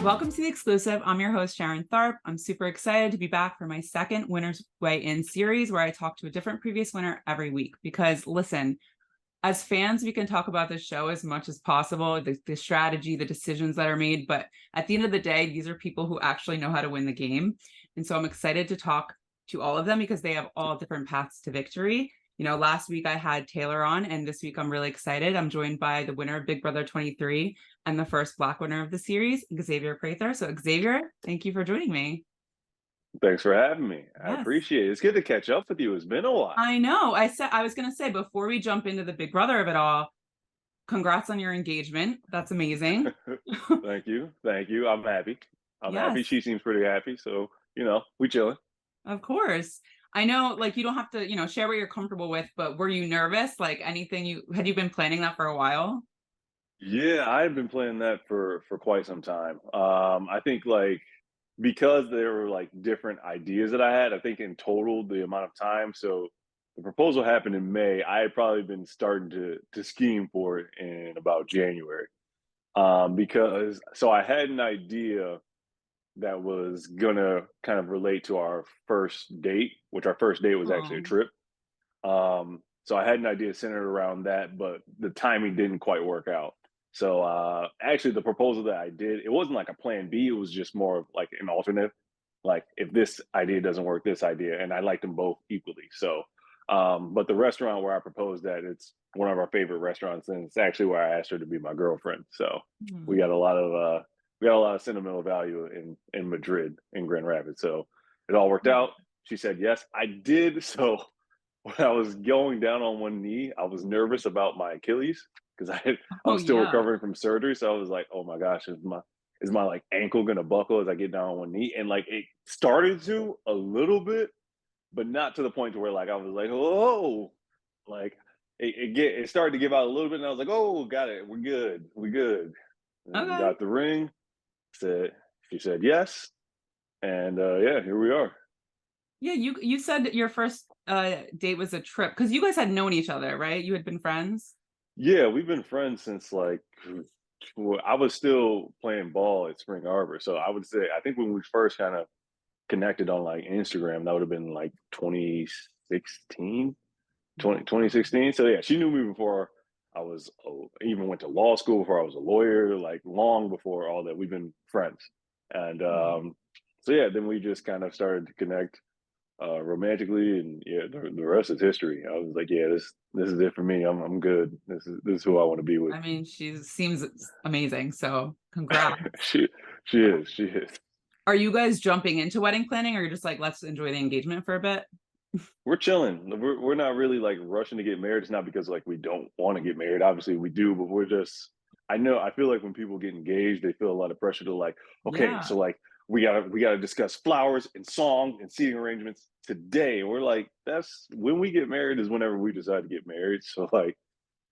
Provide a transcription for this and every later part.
Welcome to The Exclusive. I'm your host, Sharon Tharp. I'm super excited to be back for my second Winner's Way In series where I talk to a different previous winner every week. Because listen, as fans, we can talk about the show as much as possible, the strategy, the decisions that are made. But at the end of the day, these are people who actually know how to win the game. And so I'm excited to talk to all of them because they have all different paths to victory. You know, last week I had Taylor on, and this week I'm really excited. I'm joined by the winner of Big Brother 23 and the first Black winner of the series, Xavier Prather. So Xavier, thank you for joining me. Thanks for having me. I Yes. appreciate it. It's good to catch up with you. It's been a while. I know. I was going to say, before we jump into the Big Brother of it all, congrats on your engagement. That's amazing. Thank you. Thank you. I'm happy. I'm happy. Yes, She seems pretty happy. So, we chilling. of course. I know, like, you don't have to, share what you're comfortable with, but were you nervous? Like, had you been planning that for a while? Yeah, I've been playing that for quite some time. I think like because there were like different ideas that I had, I think in total the amount of time. So the proposal happened in May. I had probably been starting to scheme for it in about January. Because so I had an idea that was gonna kind of relate to our first date, which our first date was actually a Oh, trip. So I had an idea centered around that, but the timing didn't quite work out. So actually, the proposal that I did, it wasn't like a plan B. It was just more of like an alternate. Like if this idea doesn't work, this idea, and I liked them both equally. So, but the restaurant where I proposed that, it's one of our favorite restaurants, and it's actually where I asked her to be my girlfriend. So we hmm. got a lot of we got a lot of sentimental value in Madrid, in Grand Rapids. So it all worked out. She said yes. I did. So when I was going down on one knee, I was nervous about my Achilles because I Oh, was still yeah. recovering from surgery. So I was like, oh my gosh, is my like ankle gonna buckle as I get down on one knee? And like it started to a little bit, but not to the point to where like I was like, oh, like it started to give out a little bit, and I was like, oh, got it, we're good, we good. And Okay. got the ring. Said She said yes, and yeah, here we are. Yeah, you said that your first date was a trip because you guys had known each other, right? You had been friends. Yeah, we've been friends since like well, I was still playing ball at Spring Arbor. So I would say I think when we first kind of connected on like Instagram, that would have been like 2016, 2016. So yeah, she knew me before I was even went to law school, before I was a lawyer, like long before all that. We've been friends. And Oh, so yeah, then we just kind of started to connect romantically, and yeah, the rest is history. I was like, yeah, this is it for me. I'm good. This is who I want to be with. I mean, she seems amazing, so congrats. she she is. Are you guys jumping into wedding planning or you're just like, let's enjoy the engagement for a bit? We're chilling. We're not really like rushing to get married. It's not because like we don't want to get married. Obviously we do, but we're just. I feel like when people get engaged, they feel a lot of pressure to like, okay, Yeah. so like we gotta discuss flowers and song and seating arrangements today. We're like, that's when we get married is whenever we decide to get married. So like,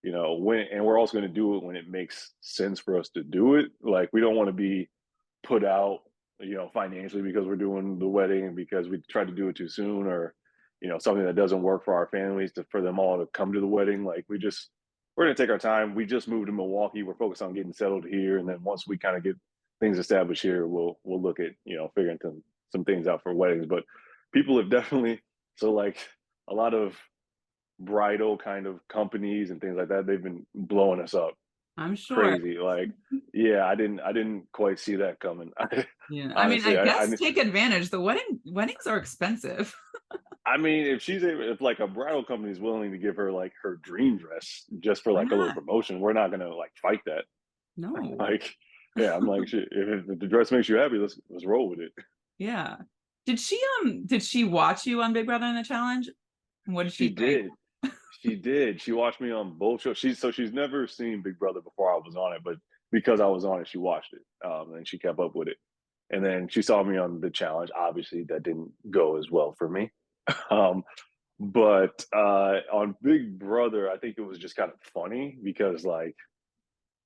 when, and we're also going to do it when it makes sense for us to do it. Like we don't want to be put out, financially because we're doing the wedding and because we tried to do it too soon, or something that doesn't work for our families for them all to come to the wedding. Like we're going to take our time. We just moved to Milwaukee. We're focused on getting settled here, and then once we kind of get things established here, we'll look at figuring some things out for weddings. But people have definitely, so like a lot of bridal kind of companies and things like that, they've been blowing us up I'm sure. crazy. Like, yeah, I didn't quite see that coming. Yeah. I mean, I Honestly, guess take advantage. The weddings are expensive. I mean, if like a bridal company is willing to give her like her dream dress just for Why like a little not? promotion, we're not gonna like fight that. No. Like, yeah, I'm like, shit, if the dress makes you happy, let's roll with it. Yeah. Did she watch you on Big Brother and the Challenge? What did She she think? did. She did. She watched me on both shows. She's never seen Big Brother before I was on it, but because I was on it, she watched it. And she kept up with it. And then she saw me on the challenge. Obviously, that didn't go as well for me. Um, but on Big Brother, I think it was just kind of funny because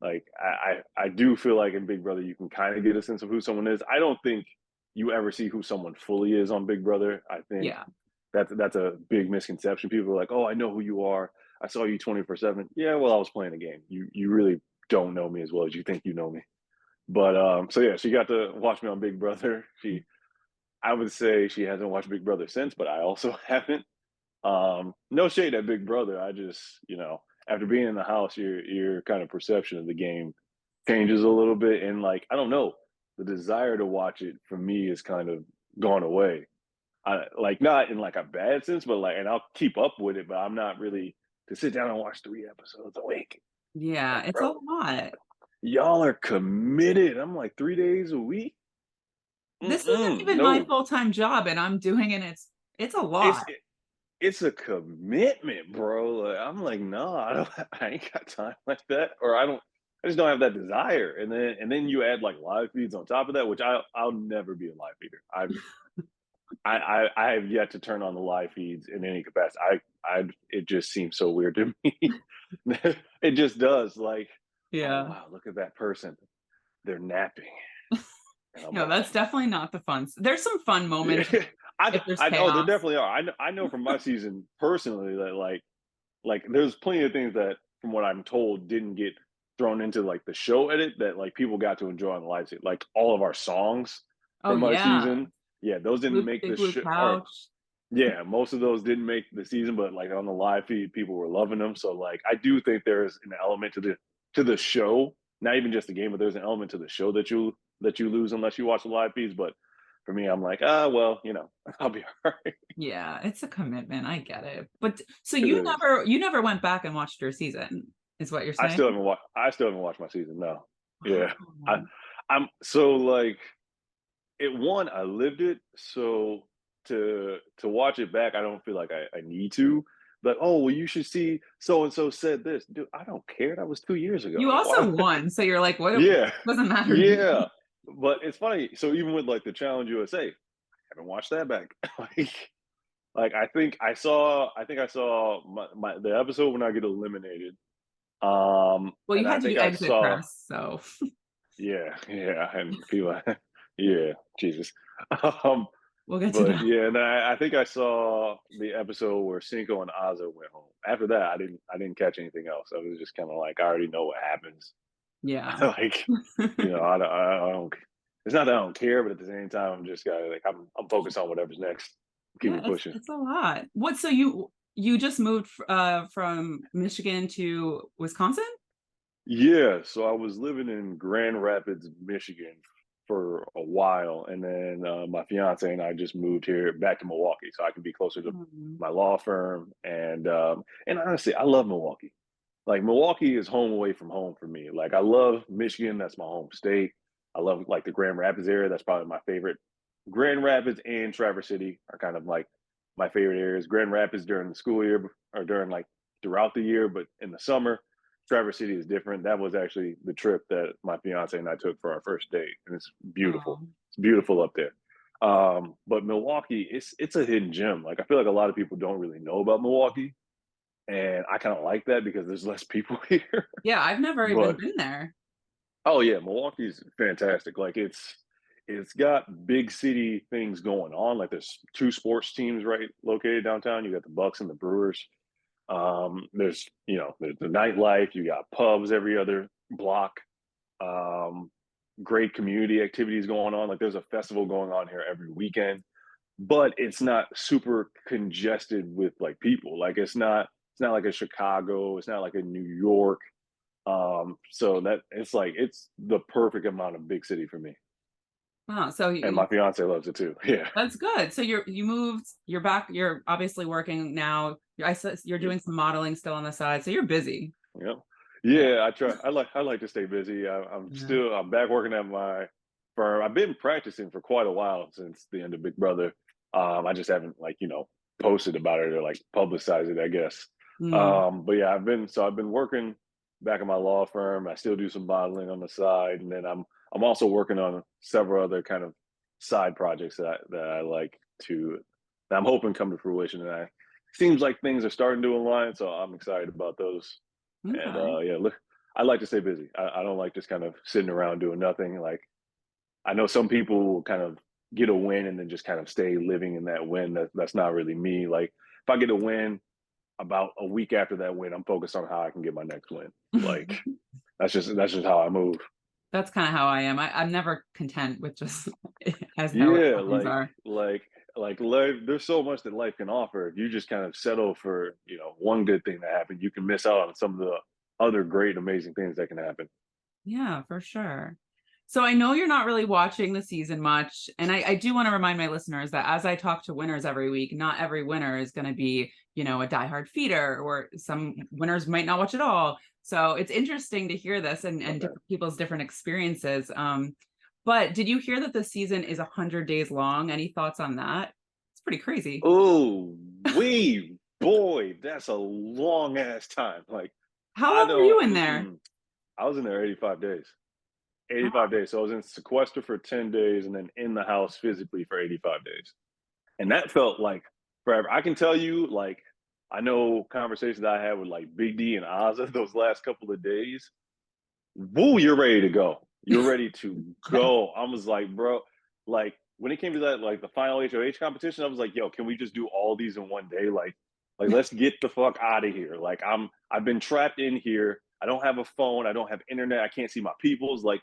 I do feel like in Big Brother you can kind of get a sense of who someone is. I don't think you ever see who someone fully is on Big Brother. I think Yeah. that's a big misconception. People are like, "Oh, I know who you are. I saw you 24/7." Yeah, well, I was playing a game. You really don't know me as well as you think you know me. But so yeah, she got to watch me on Big Brother. I would say she hasn't watched Big Brother since, but I also haven't. No shade at Big Brother. I just, after being in the house, your kind of perception of the game changes a little bit, and like I don't know, the desire to watch it for me is kind of gone away. I like not in like a bad sense, but like, and I'll keep up with it, but I'm not really to sit down and watch 3 episodes a week. Yeah, Like, it's a bro, lot. y'all are committed. I'm like 3 days a week. This isn't even my No, full-time job, and I'm doing it. It's a it's lot. it's a commitment, bro. Like, I'm like, no, I ain't got time like that, or I just don't have that desire. And then you add like live feeds on top of that, which I'll never be a live feeder. I have yet to turn on the live feeds in any capacity. It just seems so weird to me. It just does. Like, oh Yeah. wow, look at that person. They're napping, and I'm No, like, that's definitely not the fun. There's some fun yeah. moments if there's I know there chaos. definitely are. I know from my season personally that like there's plenty of things that from what I'm told didn't get thrown into like the show edit that like people got to enjoy on the live seat. Like all of our songs Oh from my yeah. season, yeah, those didn't make Big the Blue show. Or Couch. yeah, most of those didn't make the season, but like on the live feed, people were loving them. So like I do think there's an element to the show, not even just the game, but there's an element to the show that you lose unless you watch the live feeds. But for me, I'm like, well, I'll be all right. Yeah, it's a commitment. I get it. But so It you really is. never went back and watched your season, is what you're saying? I still haven't watched my season. No. Yeah. I Wow. I'm so like I lived it, so to watch it back, I don't feel like I need to. Like, oh well, you should see so and so said this. Dude, I don't care. That was 2 years ago. You also Why? won, so you're like, what Yeah. doesn't matter to Yeah. me. But it's funny. So even with like the Challenge USA, I haven't watched that back. like I think I saw the episode when I get eliminated. Well, you And I had to do think I exit saw press, so yeah, and people, yeah, Jesus. Um, we'll get to but that. yeah, and I think I saw the episode where Cinco and Ozzo went home. After that, I didn't catch anything else. I was just kind of like, I already know what happens. Yeah. like, I don't. It's not that I don't care, but at the same time, I'm just gotta like, I'm focused on whatever's next. Keep Yeah, it pushing. it's a lot. What so you just moved from Michigan to Wisconsin? Yeah, so I was living in Grand Rapids, Michigan for a while, and then my fiance and I just moved here back to Milwaukee, so I can be closer to Mhm. my law firm. And honestly, I love Milwaukee. Like Milwaukee is home away from home for me. Like I love Michigan, that's my home state. I love like the Grand Rapids area. That's probably my favorite. Grand Rapids and Traverse City are kind of like my favorite areas. Grand Rapids during the school year or during like throughout the year, but in the summer, Traverse City is different. That was actually the trip that my fiance and I took for our first date, and it's beautiful. Oh, It's beautiful up there. But Milwaukee, it's a hidden gem. Like I feel like a lot of people don't really know about Milwaukee, and I kind of like that because there's less people here. yeah, I've never even But been there. oh yeah, Milwaukee's fantastic. Like it's got big city things going on. Like there's two sports teams right located downtown. You got the Bucks and the Brewers. There's the nightlife. You got pubs every other block. Um, Great community activities going on. Like there's a festival going on here every weekend, but it's not super congested with like people. Like it's not like a Chicago. It's not like a New York. So that it's like it's the perfect amount of big city for me. Wow, so And my fiance loves it too. Yeah. that's good. So you moved, you're back, you're obviously working now. I said you're Yep. doing some modeling still on the side, so you're busy. Yep. Yeah. Yeah, I try. I like to stay busy. Yeah. I'm back working at my firm. I've been practicing for quite a while since the end of Big Brother. I just haven't like posted about it or like publicized it, I guess. Mm, But yeah, I've been working back at my law firm. I still do some modeling on the side, and then I'm also working on several other kind of side projects that I like to that I'm hoping come to fruition. And I seems like things are starting to align, so I'm excited about those. And okay. yeah, look, I like to stay busy. I don't like just kind of sitting around doing nothing. Like I know some people will kind of get a win and then just kind of stay living in that win. That's not really me. Like if I get a win, about a week after that win, I'm focused on how I can get my next win. Like that's just how I move. That's kind of how I am. I'm never content with just as Yeah, how things are. like life. There's so much that life can offer. If you just kind of settle for, one good thing to happen, you can miss out on some of the other great, amazing things that can happen. Yeah, for sure. So I know you're not really watching the season much. And I do want to remind my listeners that as I talk to winners every week, not every winner is going to be, a diehard feeder, or some winners might not watch at all. So it's interesting to hear this and Okay. different people's different experiences. But did you hear that the season is 100 days long? Any thoughts on that? It's pretty crazy. Oh, we boy, that's a long ass time. Like How I long were don't. you in there? I was in there 85 days. Oh, 85 days. So I was in sequester for 10 days and then in the house physically for 85 days. And that felt like forever. I can tell you, like, I know conversations I had with like Big D and Ozza those last couple of days. Woo, you're ready to go. You're ready to yeah. go. I was like, bro, like when it came to that, like the final HOH competition, I was like, yo, can we just do all these in one day? Like let's get the fuck out of here. Like I've been trapped in here. I don't have a phone. I don't have internet. I can't see my peoples. Like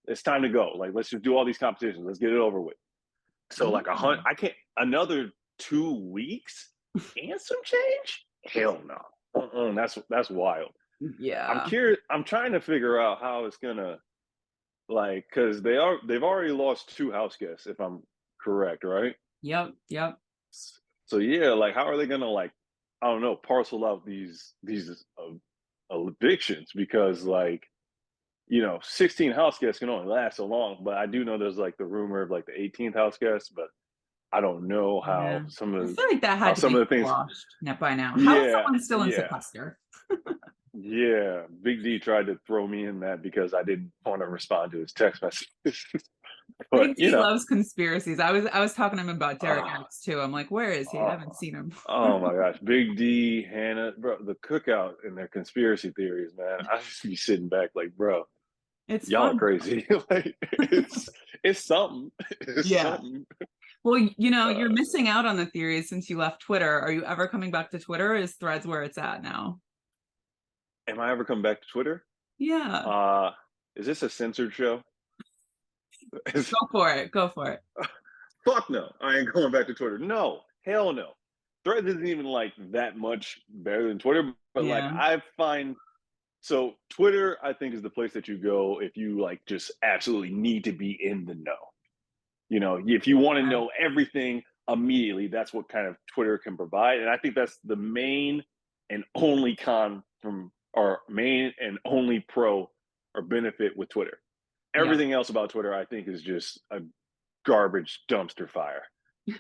it's time to go. Like let's just do all these competitions. Let's get it over with. So like Yeah. I can't another 2 weeks and some change. Hell no. That's wild. I'm Yeah. curious. I'm trying to figure out how it's gonna like because they've already lost two house guests if I'm correct, right? Yep. Yep. So yeah, like how are they gonna like I don't know parcel out these evictions because like 16 house guests can only last so long. But I do know there's like the rumor of like the 18th house guest, but I don't know Yeah. I feel like that how had to some be of the things. squashed net by now. How is Yeah, someone still in yeah. sequester? Yeah, Big D tried to throw me in that because I didn't want to respond to his text message. But Big D loves conspiracies. I was talking to him about Derek oh, X too. I'm like, where is he? I oh, haven't seen him. oh my gosh, Big D, Hannah, bro, the cookout and their conspiracy theories, man. I just be sitting back like, bro, It's y'all are fun. crazy. Like, it's something. It's Yeah. something. Well, you're Uh, missing out on the theories since you left Twitter. Are you ever coming back to Twitter? Or is Threads where it's at now? am I ever come back to Twitter? Yeah. Uh, is this a censored show? Go for it. Go for it. Fuck no, I ain't going back to Twitter. No, hell no. Threads isn't even like that much better than Twitter, but like Yeah. I find so Twitter, I think, is the place that you go if you like just absolutely need to be in the know. If you want to Yeah. know everything immediately, that's what kind of Twitter can provide. And I think that's the main and only con from or main and only pro or benefit with Twitter. Yeah. Everything else about Twitter, I think, is just a garbage dumpster fire.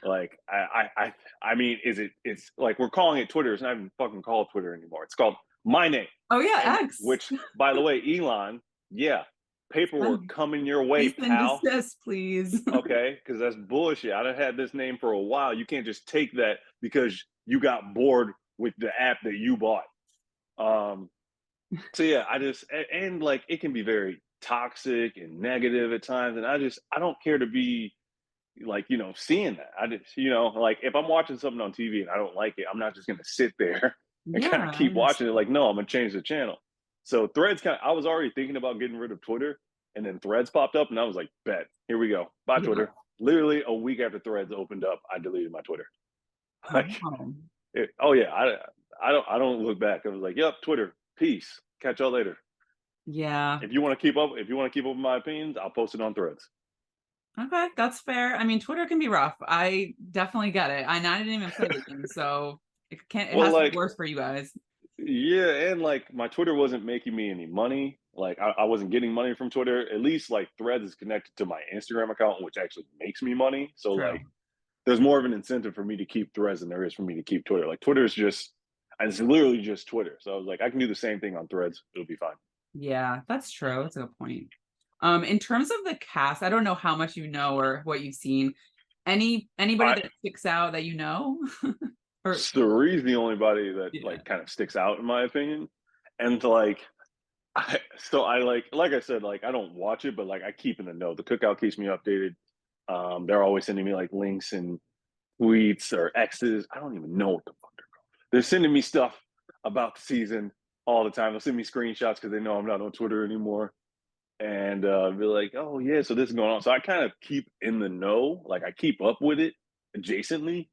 Like I mean, it's like we're calling it Twitter. It's not even fucking called Twitter anymore. It's called my name. Oh And yeah, X. which, by the way, Elon, yeah, paperwork coming your way, Cease and pal. desist, please. Okay, because that's bullshit. I done had this name for a while. You can't just take that because you got bored with the app that you bought. Um, so yeah, and like it can be very toxic and negative at times, and I don't care to be like seeing that. I just like if I'm watching something on TV and I don't like it, I'm not just gonna sit there and Yeah, kind of I keep watching it. understand. Like no, I'm gonna change the channel. So Threads I was already thinking about getting rid of Twitter, and then Threads popped up, and I was like, bet, here we go, bye Yeah. Twitter. Literally a week after Threads opened up, I deleted my Twitter. Like, Wow. oh yeah, I don't look back. I was like, yep, Twitter, peace, catch y'all later. Yeah. If you want to keep up with my opinions, I'll post it on Threads. Okay, that's fair. I mean, Twitter can be rough. I definitely get it. I didn't even play the game, so it Well, has to be like worse for you guys. yeah, and like my Twitter wasn't making me any money. Like I wasn't getting money from Twitter. At least like Threads is connected to my Instagram account, which actually makes me money. So True. like there's more of an incentive for me to keep Threads than there is for me to keep Twitter. Like Twitter is just and it's literally just Twitter. So I was like, I can do the same thing on Threads. It'll be fine. Yeah, that's true. That's a good point. In terms of the cast, I don't know how much you know or what you've seen. Anybody I that sticks out that you know? Or Cerie's the only body that yeah. like kind of sticks out in my opinion. And like I like I said, like I don't watch it, but like I keep in the know. The cookout keeps me updated. They're always sending me like links and tweets or X's. I don't even know what the fuck they're called. They're sending me stuff about the season all the time. They'll send me screenshots because they know I'm not on Twitter anymore. and be like, oh yeah, so this is going on. So I kind of keep in the know, like I keep up with it adjacently.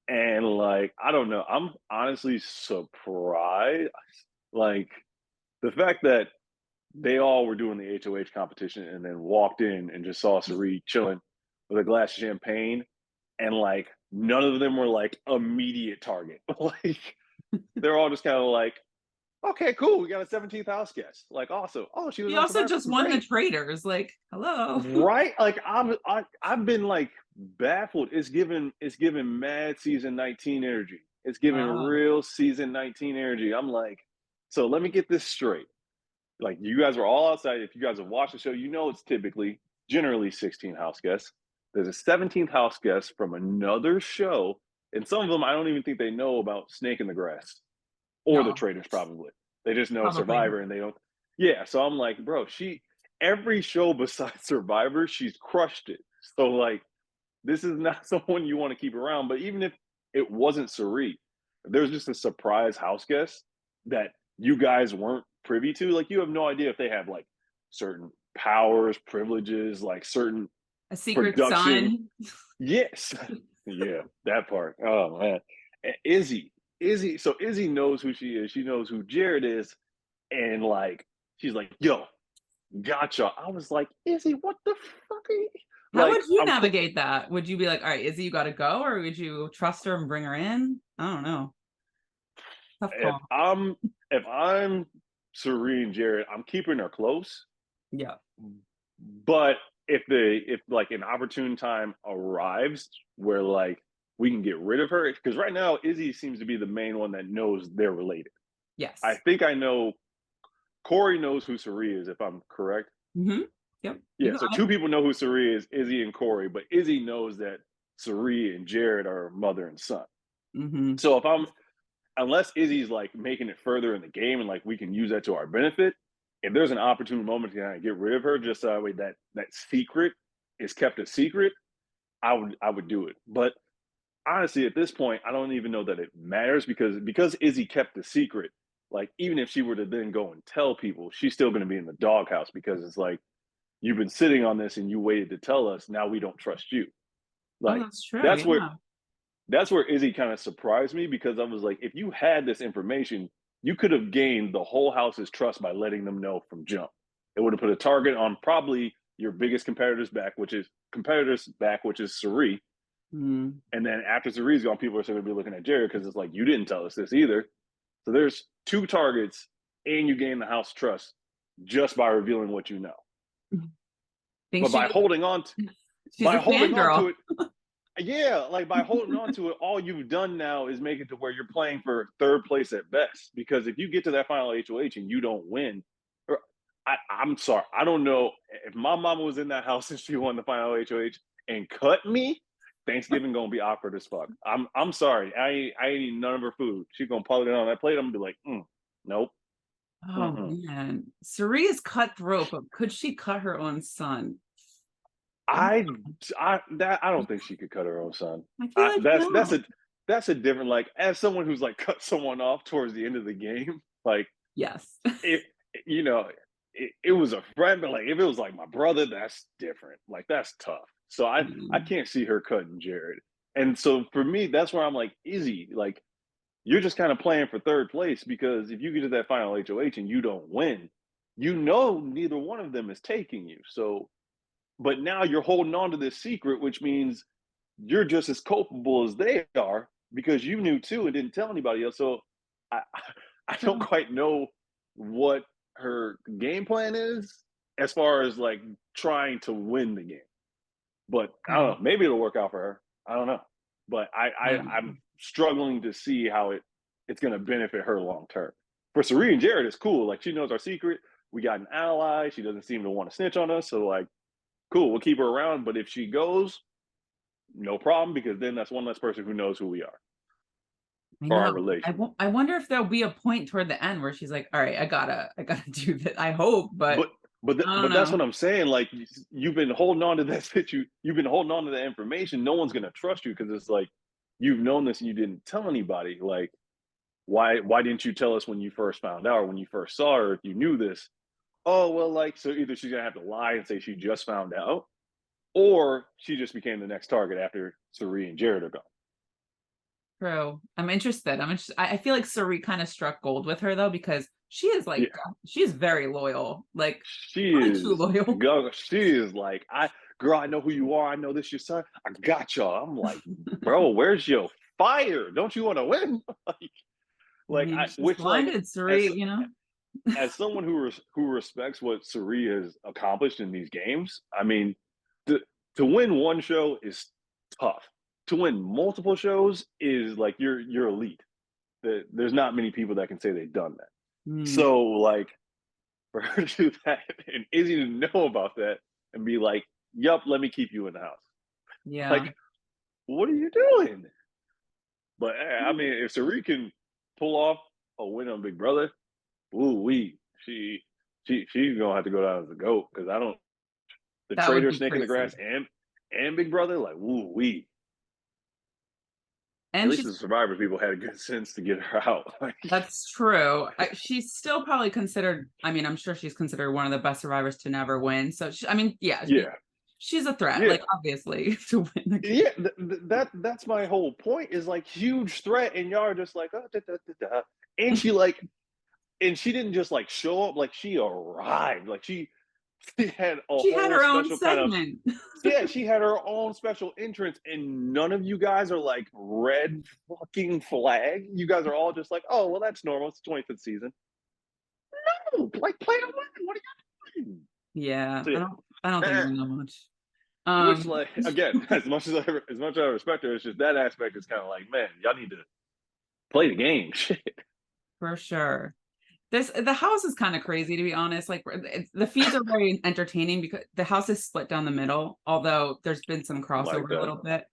And like, I don't know, I'm honestly surprised. Like the fact that they all were doing the HOH competition and then walked in and just saw Sari chilling with a glass of champagne, and like none of them were like immediate target. Like they're all just kind of like, okay, cool, we got a 17th house guest. Like awesome. Oh, she was He on also Survivor. just won the Great. traders. Like, hello. Right? Like I've been like baffled. It's given mad season 19 energy. It's giving Wow. real season 19 energy. I'm like, so let me get this straight. Like you guys are all outside. If you guys have watched the show, you know it's typically generally 16 house guests. There's a 17th house guest from another show, and some of them I don't even think they know about Snake in the Grass or the No, Traders. Probably they just know probably. Survivor, and they don't. Yeah, so I'm like, bro, she every show besides Survivor, she's crushed it. So like, this is not someone you want to keep around. But even if it wasn't Sari, there's just a surprise house guest that you guys weren't privy to. Like, you have no idea if they have like certain powers, privileges, like certain A secret production. son. Yes, yeah, that part. Oh man, Izzy. So Izzy knows who she is. She knows who Jared is, and like, she's like, "Yo, gotcha." I was like, "Izzy, what the fuck are you?" How Like, would you navigate that? Would you be like, all right, Izzy, you got to go? Or would you trust her and bring her in? I don't know. Tough if call. I'm Siri and Jared, I'm keeping her close. Yeah. But if like an opportune time arrives where like we can get rid of her, because right now Izzy seems to be the main one that knows they're related. I Yes. think I know Corey knows who Sari is, if I'm correct. Mm-hmm. Yep. You Yeah, so got two people know who Sari is, Izzy and Corey, but Izzy knows that Sari and Jared are mother and son. it. Mm-hmm. So if I'm unless Izzy's like making it further in the game and like we can use that to our benefit, if there's an opportune moment to kind of get rid of her, just so that way that secret is kept a secret, I would do it. But honestly, at this point, I don't even know that it matters because Izzy kept the secret. Like even if she were to then go and tell people, she's still going to be in the doghouse because it's like you've been sitting on this and you waited to tell us. Now we don't trust you. Oh, Like that's true. that's where Yeah. that's where Izzy kind of surprised me because I was like, if you had this information, you could have gained the whole house's trust by letting them know from jump. It would have put a target on probably your biggest competitor's back, which is Sari. Mm. And then after Sari's gone, people are still going to be looking at Jared because it's like you didn't tell us this either. So there's two targets, and you gain the house trust just by revealing what you know. Think But she by was, holding on, she's a to fangirl. it, yeah, like by holding on to it, all you've done now is make it to where you're playing for third place at best. Because if you get to that final HOH and you don't win, or I'm sorry, I don't know if my mama was in that house and she won the final HOH and cut me. Thanksgiving gonna be awkward as fuck. I'm sorry. I ain't eating none of her food. She's gonna pull it on that plate. I'm gonna be like, nope. Oh Mm-mm. man. Suri is cutthroat, but could she cut her own son? I I don't think she could cut her own son. I feel like no. That's a different like as someone who's like cut someone off towards the end of the game. Like Yes. if you know it was a friend, but like if it was like my brother, that's different. Like that's tough. So I Mm. can't see her cutting Jared. And so for me, that's where I'm like, Izzy, like you're just kind of playing for third place because if you get to that final HOH and you don't win, you know neither one of them is taking you. So but now you're holding on to this secret, which means you're just as culpable as they are because you knew too and didn't tell anybody else. So I, I don't True. quite know what her game plan is as far as like trying to win the game. But I don't Mm. know. Maybe it'll work out for her. I don't know. But I I'm struggling to see how it's going to benefit her long term. For Sari and Jared, it's cool. Like she knows our secret. We got an ally. She doesn't seem to want to snitch on us. So like cool, we'll keep her around. But if she goes, no problem, because then that's one less person who knows who we are or know. our relation. I wonder if there'll be a point toward the end where she's like, all right, I gotta do that. I hope, but But I don't but that's know. what I'm saying. Like you've been holding on to that you've been holding on to that information. No one's gonna trust you because it's like you've known this and you didn't tell anybody. Like why didn't you tell us when you first found out or when you first saw her if you knew this? oh well, like so either she's gonna have to lie and say she just found out, or she just became the next target after Siri and Jared are gone. True. I'm interested. I feel like Suri kind of struck gold with her though, because she is Yeah, like, she is very loyal, like she probably too is loyal. she is like, girl, I know who you are. I know this your son. I got y'all. I'm like, bro, where's your fire? Don't you want to win? I mean, I she's which like blinded Suri, you know? as someone who respects what Suri has accomplished in these games, I mean, to to win one show is tough. To win multiple shows is like you're elite. There's not many people that can say they've done that. Mm, So like for her to do that and Izzy to know about that and be like, "Yup, let me keep you in the house." yeah. Like, what are you doing? But I mean, if Suri can pull off a win on Big Brother, ooh wee, she's gonna have to go down as a goat because I don't the That would traitor be snake in the crazy. grass and Big Brother like ooh wee. At And least she's the Survivor people had a good sense to get her out. Like, That's true. She's still probably considered, I mean, I'm sure she's considered one of the best survivors to never win. So, I mean, yeah, yeah, she's a threat, yeah, like obviously to win the game. yeah. That's my whole point. Is like huge threat, and y'all are just like, oh, da, da, da, da. And she didn't just like show up. Like she arrived. Like she had a She had whole her own special kind of segment. yeah, she had her own special entrance, and none of you guys are like red fucking flag. You guys are all just like, oh, well, that's normal. It's the 25th season. No, like play to win. What are you doing? Yeah, So I don't think yeah, we know much. which Um, like again, as much as I respect her, it's just that aspect is kind of like, man, y'all need to play the game. Shit. for sure. The house is kind of crazy to be honest. Like the feeds are very entertaining because the house is split down the middle, although there's been some Like crossover a that. little bit.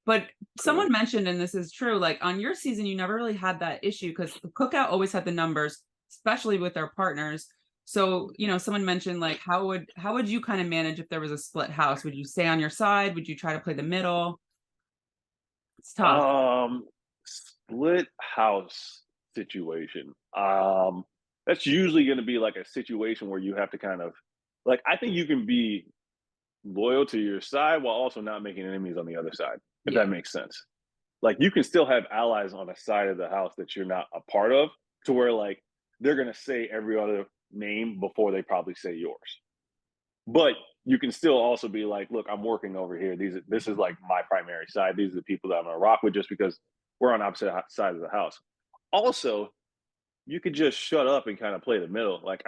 But Cool. someone mentioned, and this is true, like on your season, you never really had that issue because the Cookout always had the numbers, especially with their partners. So, someone mentioned like how would you kind of manage if there was a split house? Would you stay on your side? Would you try to play the middle? It's tough. Split house situation. That's usually going to be like a situation where you have to kind of like. I think you can be loyal to your side while also not making enemies on the other side, if Yeah. that makes sense. Like you can still have allies on a side of the house that you're not a part of, to where like they're going to say every other name before they probably say yours. But you can still also be like, look, I'm working over here. This is like my primary side. These are the people that I'm gonna rock with just because we're on opposite sides of the house. Also, you could just shut up and kind of play the middle. Like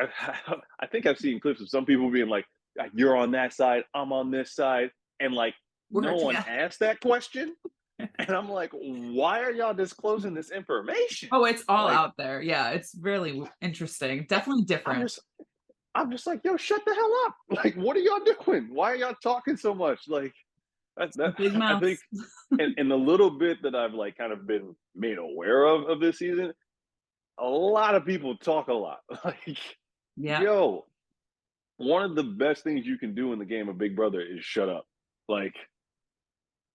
I think I've seen clips of some people being like, "You're on that side, I'm on this side," and like We're no one together. asked that question, and I'm like, "Why are y'all disclosing this information?" Oh, it's all Like out there. Yeah, it's really interesting. I- Definitely I'm different. just I'm just like, yo, shut the hell up! Like, what are y'all doing? Why are y'all talking so much? Like that Big I think mouths. in the little bit that I've like kind of been made aware of this season, a lot of people talk a lot. Like, Yeah. yo, one of the best things you can do in the game of Big Brother is shut up. Like,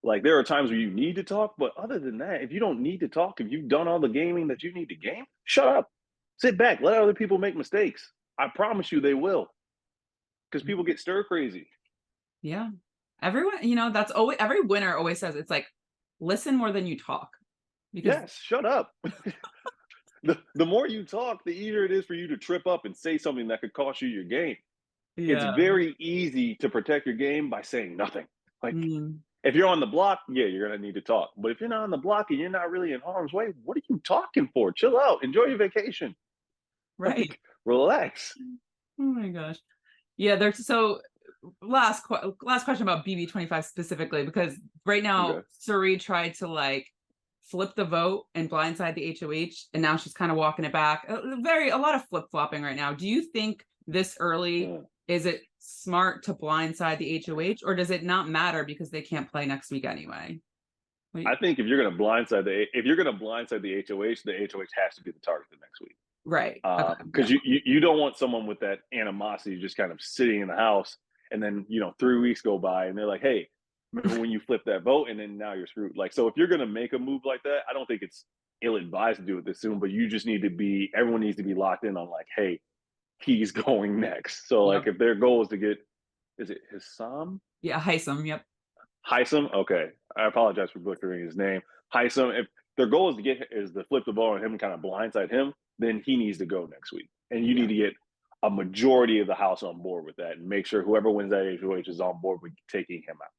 like there are times where you need to talk, but other than that, if you don't need to talk, if you've done all the gaming that you need to game, shut up. Sit back, let other people make mistakes. I promise you they will, because people get stir crazy. Yeah. Everyone, that's always every winner always says it's like listen more than you talk because Yes, shut up. The more you talk, the easier it is for you to trip up and say something that could cost you your game. It's yeah. very easy to protect your game by saying nothing. Like Mm, if you're on the block, yeah, you're gonna need to talk. But if you're not on the block and you're not really in harm's way, what are you talking for? Chill out, enjoy your vacation. right. Like relax. Oh my gosh. Yeah, there's so last question about BB25 specifically because right now Okay. Suri tried to like flip the vote and blindside the HOH and now she's kind of walking it back. A lot of flip-flopping right now. Do you think this early Mm. is it smart to blindside the HOH or does it not matter because they can't play next week anyway? I think if you're gonna blindside the HOH has to be the target the next week. Right. Okay. Yeah. Because you don't want someone with that animosity just kind of sitting in the house, and then 3 weeks go by, and they're like, "Hey, remember when you flipped that vote?" And then now you're screwed. Like, so if you're gonna make a move like that, I don't think it's ill advised to do it this soon. But you just need to be everyone needs to be locked in on like, "Hey, he's going next. So like Yep. if their goal is to get, is it Hissam? Yeah, Heisem. Yep. Heisem? Okay. I apologize for butchering his name. Heisem, if their goal is to flip the ball and him kind of blindside him, then he needs to go next week. And you Yeah. need to get a majority of the house on board with that and make sure whoever wins that HOH is on board with taking him out.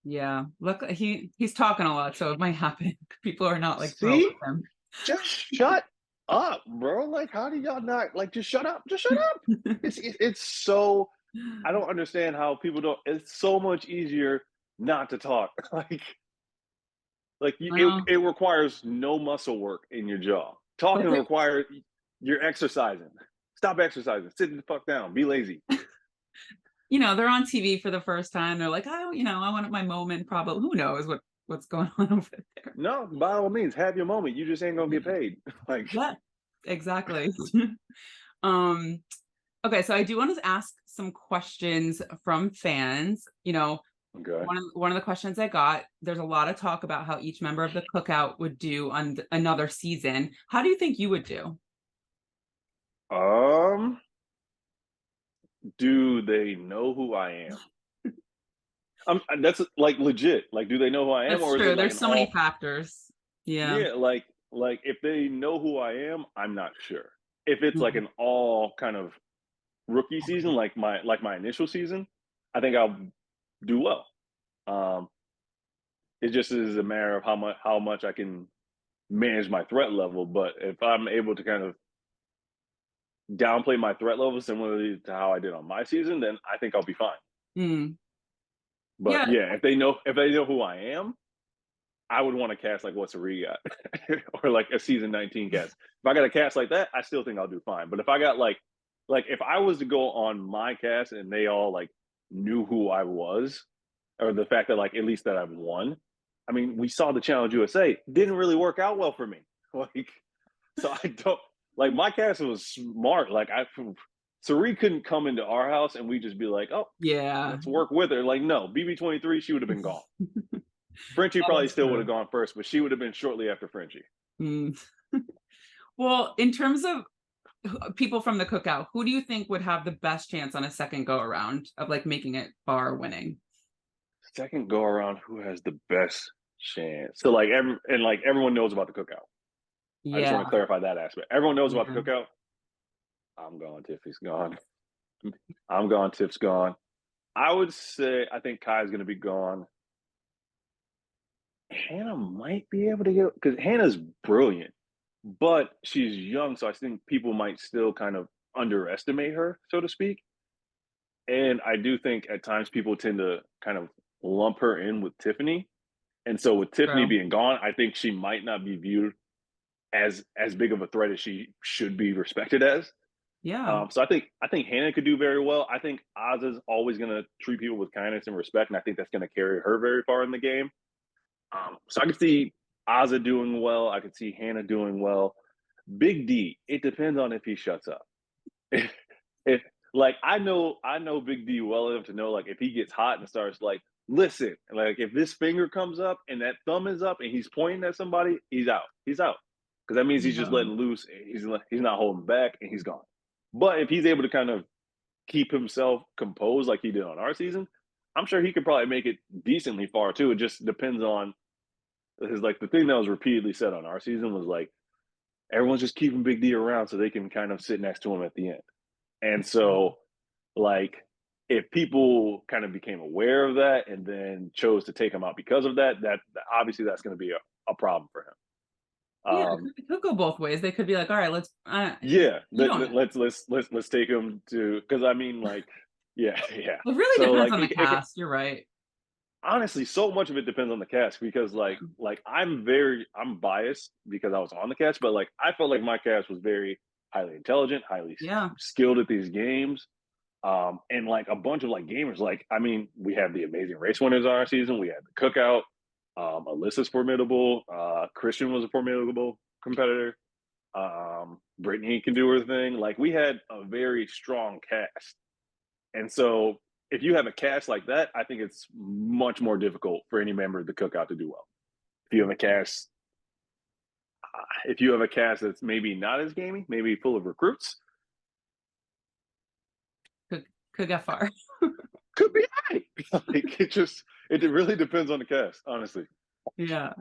Yeah. Look, he's talking a lot, so it might happen. People are not like thrilled See? with him. Just shut up, bro. Like, how do y'all not like just shut up? Just shut up. It's so I don't understand how people don't. It's so much easier not to talk. Well, It requires no muscle work in your jaw. but Talking requires you're exercising. Stop exercising. Sit the fuck down. Be lazy. they're on TV for the first time. They're like, I want my moment. Probably, who knows what's going on over there. No, by all means, have your moment. You just ain't gonna get paid. Like, Yeah, exactly. um, okay, so I do want to ask some questions from fans. okay. One of the questions I got, there's a lot of talk about how each member of the Cookout would do on another season. How do you think you would do? Um, do they know who I am? That's like legit. Like, do they know who I am, That's or is it true. like There's an so many all? factors. Yeah. Yeah, like if they know who I am, I'm not sure. If it's like Mhm. an all kind of rookie season, like my initial season, I think I'll do well. Um, it just is a matter of how much I can manage my threat level. But if I'm able to kind of downplay my threat level similarly to how I did on my season, then I think I'll be fine. Mm. But Yeah. yeah, if they know who I am, I would want to cast like what Siri got, or like a season 19 cast. If I got a cast like that, I still think I'll do fine. But if I got like if I was to go on my cast and they all like knew who I was, or the fact that like at least that I've won. I mean, we saw the Challenge USA didn't really work out well for me. Like, so I don't like my cast was smart. Like Sari couldn't come into our house and we just be like, oh, Yeah. let's work with her. Like, no, BB23, she would have been gone. Frenchie That probably is still would true. have gone first, but she would have been shortly after Frenchie. Mm. Well, in terms of people from the Cookout, who do you think would have the best chance on a second go around of like making it far winning? Second go around, who has the best chance? So like everyone knows about the cookout. I just Yeah. want to clarify that aspect. Everyone knows about the Yeah. cookout. I'm gone. Tiffany's gone. I'm gone. Tiff's gone. I would say I think Kai's going to be gone. Hannah might be able to get because Hannah's brilliant, but she's young, so I think people might still kind of underestimate her, so to speak. And I do think at times people tend to kind of lump her in with Tiffany. And so with Tiffany True. being gone, I think she might not be viewed as big of a threat as she should be respected as. Yeah. So I think Hannah could do very well. I think Oz is always going to treat people with kindness and respect, and I think that's going to carry her very far in the game. So I could see Ozza doing well. I could see Hannah doing well. Big D, it depends on if he shuts up. if like I know Big D well enough to know like if he gets hot and starts like listen, like if this finger comes up and that thumb is up and he's pointing at somebody, he's out. He's out because that means he's just Yeah. letting loose. He's not holding back and he's gone. But if he's able to kind of keep himself composed like he did on our season, I'm sure he could probably make it decently far too. It just depends on his like the thing that was repeatedly said on our season was like everyone's just keeping Big D around so they can kind of sit next to him at the end. And so, like, if people kind of became aware of that and then chose to take him out because of that, that obviously that's going to be a problem for him. Yeah. It could go both ways. They could be like, all right, let's Yeah, you don't know. let's take him to because I mean, like, yeah, yeah. It really So depends like, on the cast. You're right. honestly, so much of it depends on the cast because like I'm biased because I was on the cast, but like I felt like my cast was very highly intelligent, highly Yeah. skilled at these games. And like a bunch of like gamers, like I mean, we have the amazing race winners on our season. We had the cookout. Alyssa's formidable. Christian was a formidable competitor. Brittany can do her thing. Like we had a very strong cast, and so if you have a cast like that, I think it's much more difficult for any member of the cookout to do well. If you have a cast, if you have a cast that's maybe not as gamey, maybe full of recruits, Could get far. Could be right. Like it really depends on the cast, honestly. Yeah.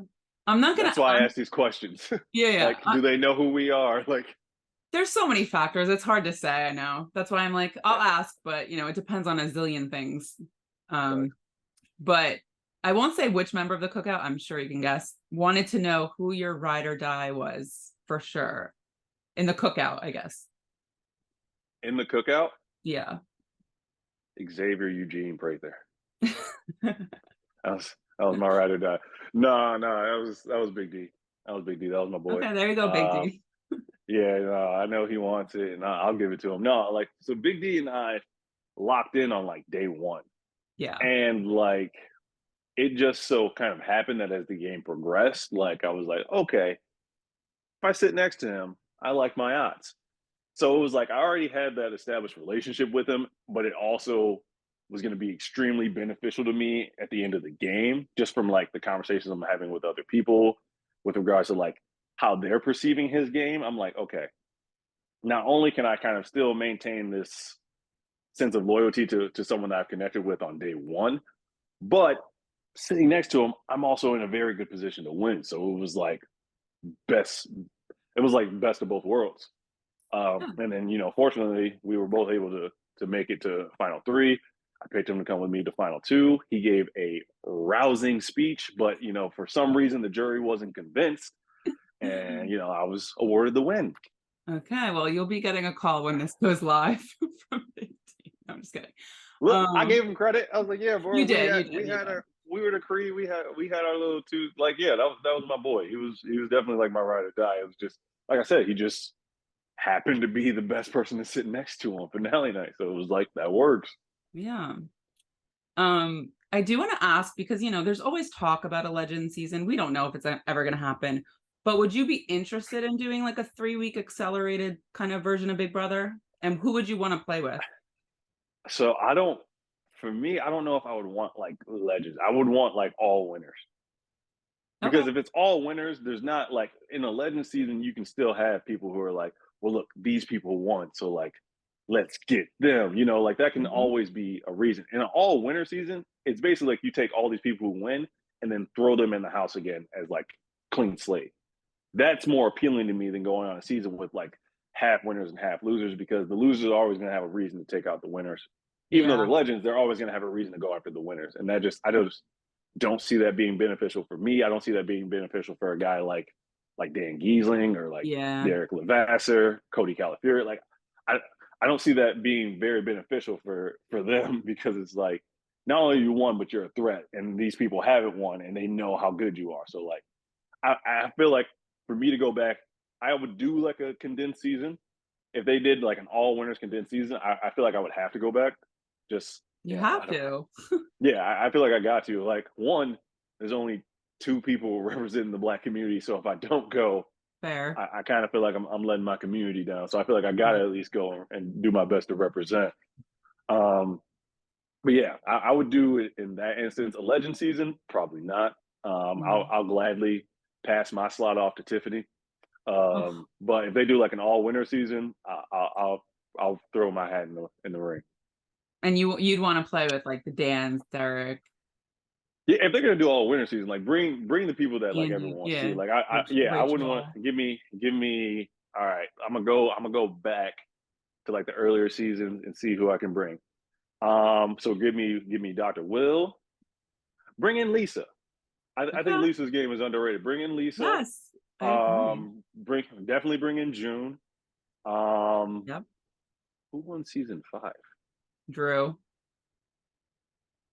I'm not gonna That's why I I'm ask these questions. yeah, yeah. Like, do they know who we are? Like, There's so many factors. It's hard to say, I know. That's why I'm like, I'll ask, but it depends on a zillion things. right. But I won't say which member of the cookout, I'm sure you can guess. Wanted to know who your ride or die was for sure. In the cookout, I guess. In the cookout, Yeah. Xavier Eugene Prather. That was my ride or die. No, no, that was Big D. That was Big D. That was my boy. Okay, there you go, Big D. Yeah, no, I know he wants it, and I'll give it to him. No, like so, Big D and I locked in on like day one, Yeah. and like it just so kind of happened that as the game progressed, like I was like, okay, if I sit next to him, I like my odds. So it was like I already had that established relationship with him, but it also was going to be extremely beneficial to me at the end of the game, just from like the conversations I'm having with other people with regards to like how they're perceiving his game. I'm like, okay, not only can I kind of still maintain this sense of loyalty to someone that I've connected with on day one, but sitting next to him, I'm also in a very good position to win. So best, it was like best of both worlds. Yeah. And then, fortunately, we were both able to make it to final three. I picked him to come with me to final two. He gave a rousing speech, but for some reason the jury wasn't convinced, and I was awarded the win. Okay, well, you'll be getting a call when this goes live from Big D. No, I'm just kidding. Look, I gave him credit. I was like, "Yeah, bro, You we did, had you did, we you had did. our we were the Creed. We had our little two. Like, yeah, that was my boy. He was definitely like my ride or die. It was just like I said, he just happened to be the best person to sit next to on finale night. So it was like that works. Yeah. I do want to ask because there's always talk about a legend season. We don't know if it's ever going to happen, but would you be interested in doing like a 3-week accelerated kind of version of Big Brother? And who would you want to play with? So for me, I don't know if I would want like legends. I would want like all winners. Okay. Because if it's all winners, there's not like in a legend season, you can still have people who are like, well, look, these people won. So like, let's get them, like that can Mhm. always be a reason. In an all winner season, it's basically like you take all these people who win and then throw them in the house again as like clean slate. That's more appealing to me than going on a season with like half winners and half losers, because the losers are always going to have a reason to take out the winners. Even though they're Yeah. legends, they're always going to have a reason to go after the winners. And I just don't see that being beneficial for me. I don't see that being beneficial for a guy like Dan Giesling or like Yeah. Derek Levasseur, Cody Calafieri. Like I I don't see that being very beneficial for them because it's like not only you won, but you're a threat, and these people haven't won, and they know how good you are. So like I feel like for me to go back, I would do like a condensed season. If they did like an all winners condensed season, I feel like I would have to go back. Just You have I don't, to. yeah, I feel like I got to. Like one, there's only two people representing the black community, so if I don't go, Fair. I kind of feel like I'm letting my community down. So I feel like I got to at least go and do my best to represent. Um, but yeah, I would do it in that instance. A legend season, probably not. Mm. I'll gladly pass my slot off to Tiffany. Oh, But if they do like an all winter season, I'll throw my hat in the ring. and you'd want to play with like the Dans, Derek, Yeah, if they're gonna do all winter season, like bring the people that like Andy, everyone wants to see. yeah, Like I wouldn't want Rachel. give me. All right, I'm gonna go back to like the earlier seasons and see who I can bring. So give me Dr. Will. Bring in Lisa. I think Okay. Lisa's game is underrated. Bring in Lisa. Yes, I agree. Bring in June. Um, Yep. who won season 5? Drew.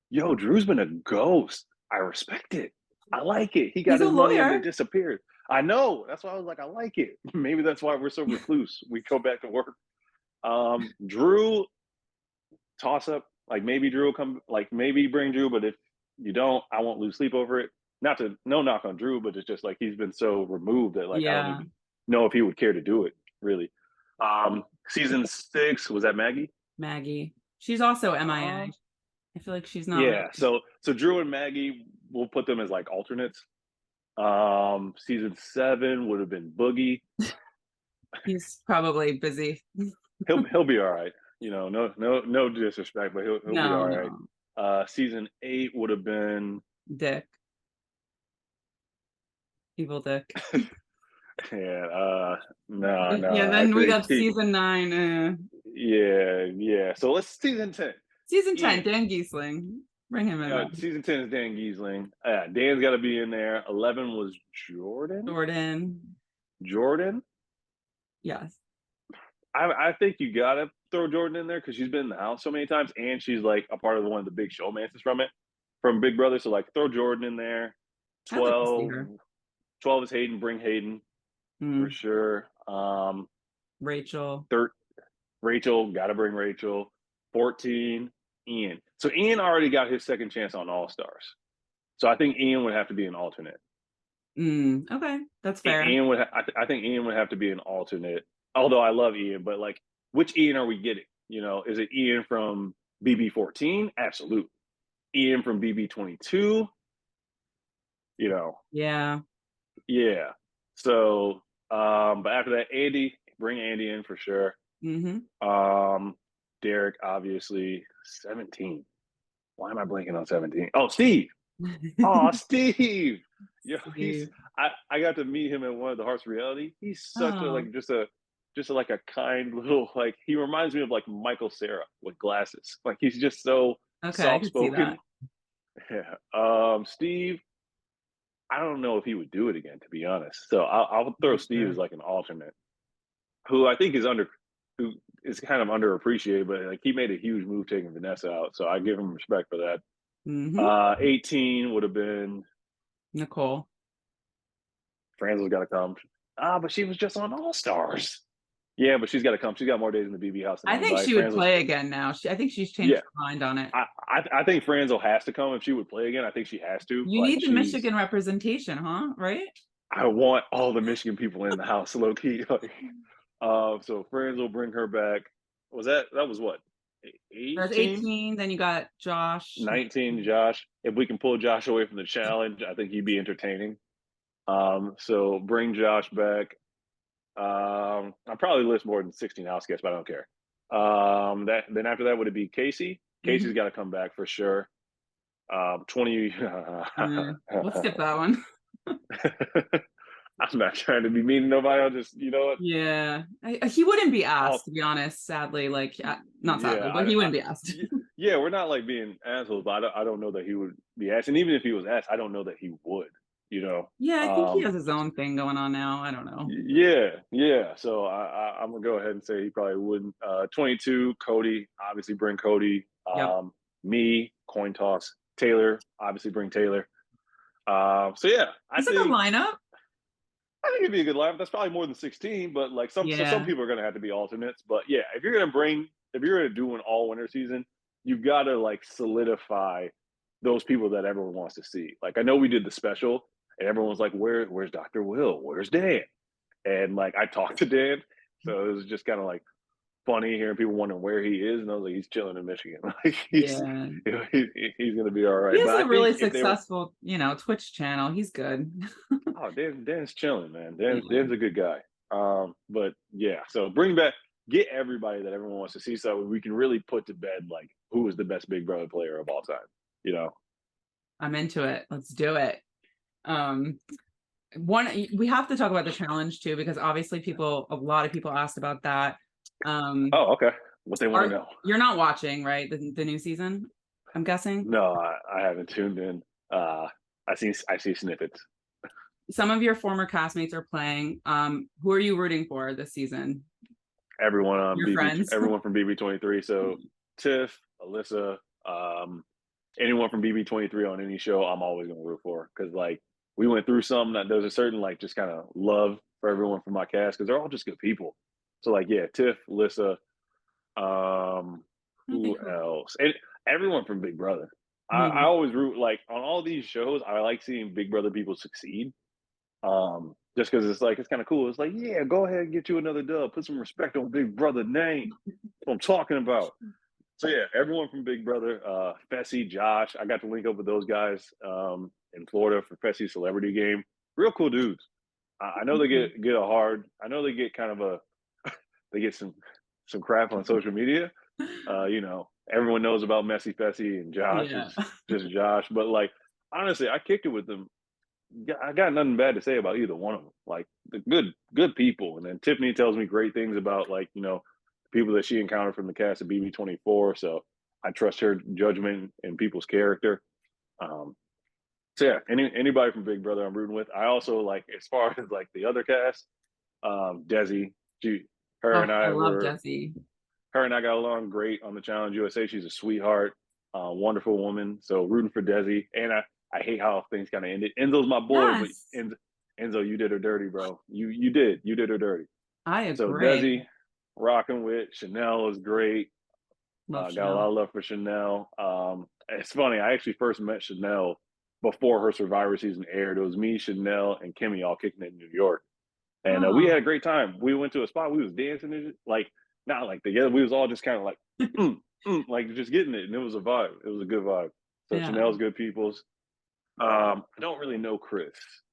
Yo, Drew's been a ghost. I respect it. I like it. He He's got a his money and then lawyer. disappeared. I know. That's why I was like, I like it. Maybe that's why we're so recluse. We go back to work. Drew, toss up. Like maybe Drew will come. Like maybe bring Drew, but if you don't, I won't lose sleep over it. Not to no knock on Drew, but it's just like he's been so removed that like I don't Yeah, even know if he would care to do it. Really. Season 6 was that Maggie? Maggie. She's also MIA. Um, I feel like she's not really. yeah. So Drew and Maggie, we'll put them as like alternates. Season 7 would have been Boogie. He's probably busy. He'll be all right. no disrespect, but he'll be No, all right. no. Season 8 would have been Dick. Evil Dick. yeah, no, Yeah, I then we think got season 9. yeah. So let's season 10. Season 10, Ian. Dan Giesling. Bring him in back. Season 10 is Dan Giesling. Dan's got to be in there. 11 was Jordan. Jordan. Jordan. Yes. I think you gotta throw Jordan in there because she's been in the house so many times, and she's like a part of one of the big showmances from Big Brother. So like, throw Jordan in there. I'd like to see 12, her. 12 is Hayden. Bring Hayden for Mm, sure. Rachel. Rachel, gotta bring Rachel. 14, Ian. So Ian already got his second chance on All Stars. So I think Ian would have to be an alternate. Okay, that's fair. Ian would. I think Ian would have to be an alternate. Although I love Ian, but like, which Ian are we getting? Is it Ian from BB14? Absolute. Ian from BB22? Yeah. Yeah. So, but after that, Andy, bring Andy in for sure. Mm-hmm. Derek, obviously, 17. Why am I blanking on 17? Oh, Steve. Oh, Steve. Yo, Steve. I got to meet him at one of the Hearts Reality. He's such a Oh, like just like a kind little like he reminds me of like Michael Cera with glasses. Like he's just so okay, I soft could see spoken. that. Yeah. Steve, I don't know if he would do it again, to be honest. So I'll throw That's Steve as fair. like an alternate, who I think who is kind of underappreciated, but like he made a huge move taking Vanessa out. So I give him respect for that. Mm-hmm. 18 would have been Nicole. Franzel's got to come. But she was just on All Stars. Yeah, but she's got to come. She's got more days in the BB house than I think anybody. she would Franzel's, play again now. I think she's changed yeah. her mind on it. I think Franzel has to come if she would play again. I think she has to. You Like need the Michigan representation, huh? Right? I want all the Michigan people in the house, low key. Like, so Franzel bring her back. That was what, That's 18, 18. Then you got Josh. 19? Josh. If we can pull Josh away from the challenge, I think he'd be entertaining. So bring Josh back. I'll probably list more than 16 house guests, but I don't care. That then after that would it be Casey? Casey's Mm-hmm. got to come back for sure. 20. We'll skip that one. I'm not trying to be mean to nobody. I'll just, what? Yeah, he wouldn't be I'll, asked, to be honest. Sadly, like not yeah, sadly, but he wouldn't be asked. yeah, we're not like being assholes, but I don't know that he would be asked. And even if he was asked, I don't know that he would. You know, Yeah, I think he has um, his own thing going on now. I don't know. yeah. So I'm gonna go ahead and say he probably wouldn't. 22, Cody, obviously bring Cody. Yep, Me, coin toss. Taylor, obviously bring Taylor. So yeah, it's a good lineup. I think it'd be a good lineup. That's probably more than 16, but like some Yeah, people are gonna have to be alternates. But yeah, if you're gonna do an all winter season, you've got to like solidify those people that everyone wants to see. Like I know we did the special, and everyone's like, where's Dr. Will? Where's Dan? And like I talked to Dan, so it was just kind of like funny hearing people wondering where he is, and I was like, he's chilling in Michigan. Like yeah. he's gonna be all He right. has But I a really think if they were, successful, Twitch channel. He's good. oh, Dan's chilling, man. Yeah. Dan's a good guy. But yeah, so get everybody that everyone wants to see, so we can really put to bed like who is the best Big Brother player of all time. You know, I'm into it. Let's do it. Um, one we have to talk about the challenge too, because obviously a lot of people asked about that. oh, okay. What they want to know? You're not watching, right? The new season, I'm guessing. No, I haven't tuned in. I see snippets. Some of your former castmates are playing. Who are you rooting for this season? Everyone on Your BB, friends. everyone from BB23. So Tiff, Alyssa, anyone from BB23 on any show, I'm always gonna root for because like we went through some that there's a certain like just kind of love for everyone from my cast because they're all just good people. So like yeah, Tiff, Alyssa, Okay, who cool. else? And everyone from Big Brother. I Mhm. always root like on all these shows. I like seeing Big Brother people succeed. Just because it's kind of cool. It's like, yeah, go ahead and get you another dub. Put some respect on Big Brother name. That's what I'm talking about. So yeah, everyone from Big Brother, Fessy, Josh. I got to link up with those guys in Florida for Fessy's celebrity game. Real cool dudes. I know they get a hard. I know they get kind of a they get some crap on social media, You know, everyone knows about Messy Fessy and Josh Yeah. is just Josh. But like honestly, I kicked it with them. I got nothing bad to say about either one of them. Like the good people. And then Tiffany tells me great things about like, you know, people that she encountered from the cast of BB24. So I trust her judgment and people's character. Um, so yeah, anybody from Big Brother I'm rooting with. I also like as far as like the other cast, Desi, she her Oh, and I I love were Desi. her and I got along great on the Challenge USA. She's a sweetheart, wonderful woman. So rooting for Desi. And I hate how things kind of ended. Enzo's my boy, but Yes, Enzo, you did her dirty, bro. You did her dirty. I So agree. Desi, rocking with Chanel is great. Love Got a lot Chanel. of love for Chanel. It's funny. I actually first met Chanel before her Survivor season aired. It was me, Chanel, and Kimmy all kicking it in New York, and we Oh, had a great time. We went to a spot. We was dancing, and like not like together. We was all just kind of like, like just getting it, and it was a vibe. It was a good vibe. So yeah. Chanel's good people's. I don't really know Chris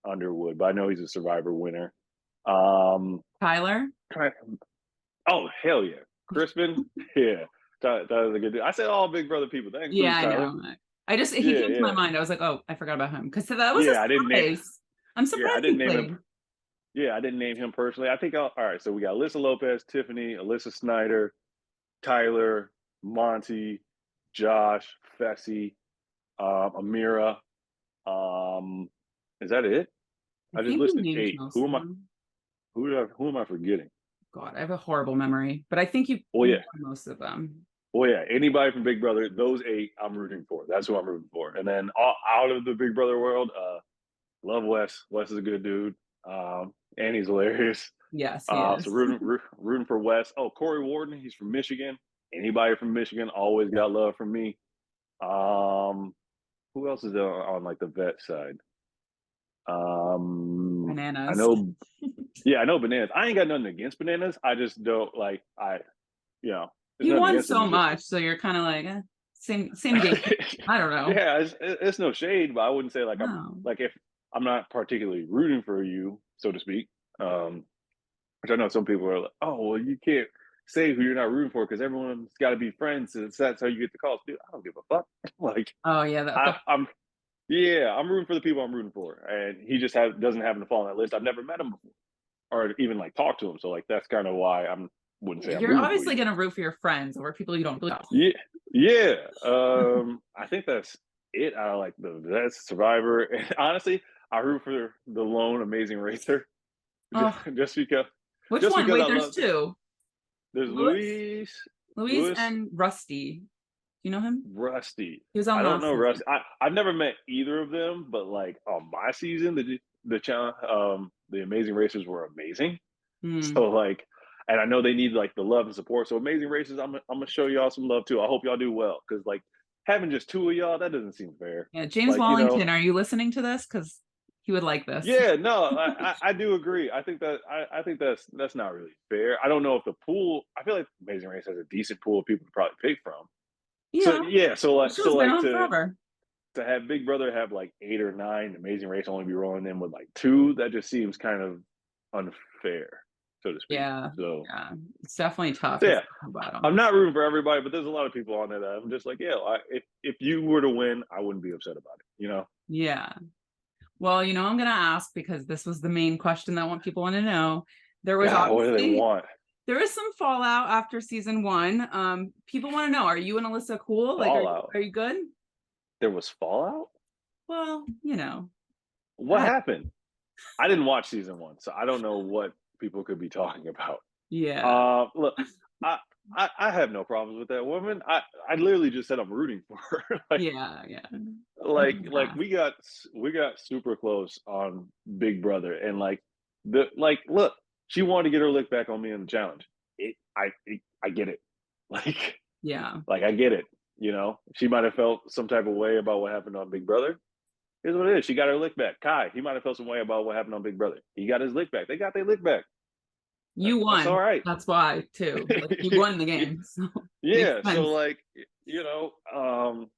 Underwood, but I know he's a Survivor winner. Um, Tyler? oh hell yeah, Crispin, yeah, Tyler's a good dude. I said all Big Brother people. That Yeah, includes I Tyler. know. He Yeah, came to my yeah, mind. I was like, oh, I forgot about him because that was a yeah. I didn't name. surprise. I'm Yeah, I surprised he didn't name him. played. Yeah, I didn't name him personally. I think all right. So we got Alyssa Lopez, Tiffany, Alyssa Snyder, Tyler, Monty, Josh, Fessy, Amira. Um, is that it? I I just think he listed named eight. most of them. Who am I forgetting? God, I have a horrible memory, but I think Oh you yeah. won most of them. Well, yeah, anybody from Big Brother, those eight, I'm rooting for. That's who I'm rooting for. And then out of the Big Brother world, love Wes. Wes is a good dude, and he's hilarious. Yes, he So is. rooting for Wes. Oh, Corey Warden, he's from Michigan. Anybody from Michigan always got love from me. Who else is on like the vet side? I Bananas. know, yeah, I know Bananas. I ain't got nothing against Bananas. I just don't like. You know, there's He nothing won against him. so It's just much, so you're kind of like, same game. I don't know. yeah, it's no shade, but I wouldn't say like I'm No. like if I'm not particularly rooting for you, so to speak. Which I know some people are like, oh well, you can't say who you're not rooting for because everyone's got to be friends, and that's how you get the calls. Dude, I don't give a fuck. Like Oh yeah, I'm yeah, I'm rooting for the people I'm rooting for, and he just doesn't happen to fall on that list. I've never met him before, or even like talked to him, so like that's kind of why I'm wouldn't say I'm you're rooting for obviously you. gonna root for your friends or people you don't really know. Yeah, yeah. I think that's it. I like that's Survivor, and honestly, I root for the lone Amazing Racer, just, Oh, just because, which just one? because I Wait, there's love. two. There's Louis, Louis Louis, and Rusty. Do you know him? Rusty. He was I on don't last know season. Rusty. I've never met either of them, but like on my season, the challenge, the Amazing Racers were amazing. Hmm. So like, and I know they need like the love and support. So Amazing Racers, I'm gonna show y'all some love too. I hope y'all do well because like having just two of y'all that doesn't seem fair. Yeah, James Like you know, Wallington, are you listening to this? Because he would like this. yeah, no, I do agree. I think that I think that's not really fair. I don't know if the pool. I feel like Amazing Race has a decent pool of people to probably pick from. So Yeah, yeah, the show's been on forever. to have Big Brother have like 8 or 9, Amazing Race only be rolling in with like 2, that just seems kind of unfair, so to speak. Yeah, So, yeah, it's definitely tough. so It's yeah, the bottom. I'm not rooting for everybody, but there's a lot of people on there that I'm just like, yeah, if you were to win, I wouldn't be upset about it. You know? Yeah. Well, I'm gonna ask because this was the main question that people want to know. There was God, what do they obviously want? there is some fallout after season 1. People want to know: are you and Alyssa cool? Like, Fallout. are you good? There was fallout. Well, What happened? I didn't watch season 1, so I don't know what people could be talking about. yeah, Look, I, I have no problems with that woman. I literally just said I'm rooting for her. yeah. I Like didn't like ask. we got super close on Big Brother, and like look, she wanted to get her lick back on me in the challenge. I get it. Like Yeah, like I get it. You know, she might have felt some type of way about what happened on Big Brother. Here's what it is. She got her lick back. Kai, he might have felt some way about what happened on Big Brother. He got his lick back. They got their lick back. you That's all won. right. That's why too. Like you won the game, so makes Yeah, so sense. like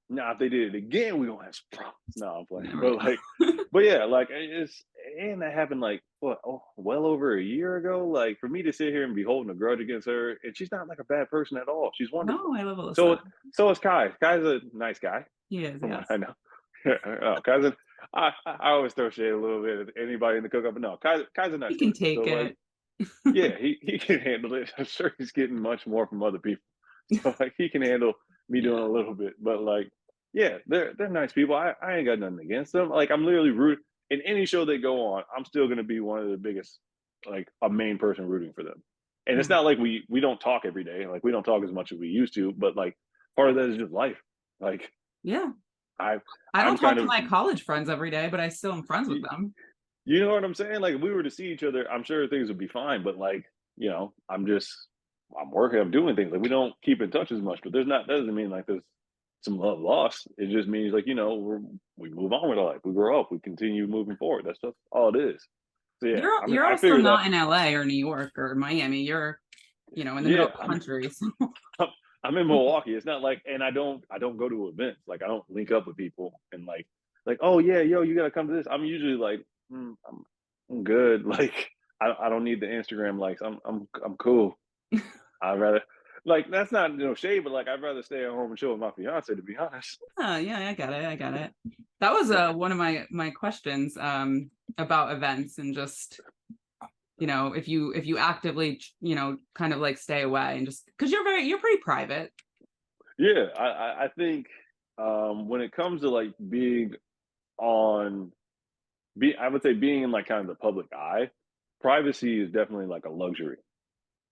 now if they did it again, we gonna have some problems. No, I'm playing. There we But like go. but yeah, like it's and that happened like what, well over a year ago. Like for me to sit here and be holding a grudge against her, and she's not like a bad person at all. She's wonderful. No, I love So Alyssa. so is Kai. Kai's a nice guy, He is, from what yes. I know. Oh, Kai's a, I always throw shade a little bit at anybody in the cookup, but no, Kai's a nice He can person. So take like, it. yeah, he can handle it. I'm sure he's getting much more from other people. So like he can handle me doing Yeah. a little bit. But like, yeah, they're nice people. I ain't got nothing against them. Like I'm literally root in any show they go on, I'm still gonna be one of the biggest, like a main person rooting for them. And it's Hmm. not like we don't talk every day. Like we don't talk as much as we used to, but like part of that is just life. Like Yeah. I I don't I'm talk kind to of, my college friends every day, but I still am friends with them. you know what I'm saying? Like if we were to see each other, I'm sure things would be fine. But like, I'm working, I'm doing things. Like we don't keep in touch as much. But that doesn't mean like there's some love lost. It just means like, we move on with our life. We grow up. We continue moving forward. That's just all it is. So yeah, You're I also figure that. not in LA or New York or Miami. You're, in the middle Yeah, of the country. So I'm in Milwaukee. It's not like, and I don't go to events. Like I don't link up with people and like, oh yeah, yo, you gotta come to this. I'm usually like, I'm good. Like I don't need the Instagram likes. I'm cool. I'd rather, like, that's not shade, but like I'd rather stay at home and chill with my fiance, to be honest. yeah, I got it. I got it. That was one of my questions about events and just if you actively kind of like stay away and just because you're pretty private. Yeah, I think when it comes to like on I would say being in like kind of the public eye, privacy is definitely like a luxury.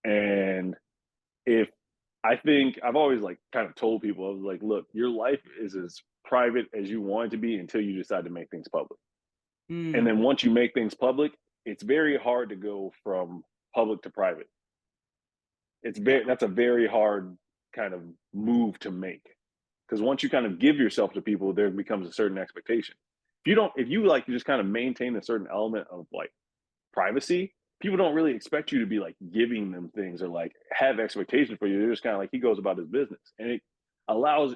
And if I think I've always like kind of told people, I was like, look, your life is as private as you want it to be until you decide to make things public. And Mm, then once you make things public, it's very hard to go from public to private. yeah. That's a very hard kind of move to make, because once you kind of give yourself to people, there becomes a certain expectation. If you like just kind of maintain a certain element of like privacy, people don't really expect you to be like giving them things or like have expectations for you. They're just kind of like, he goes about his business, and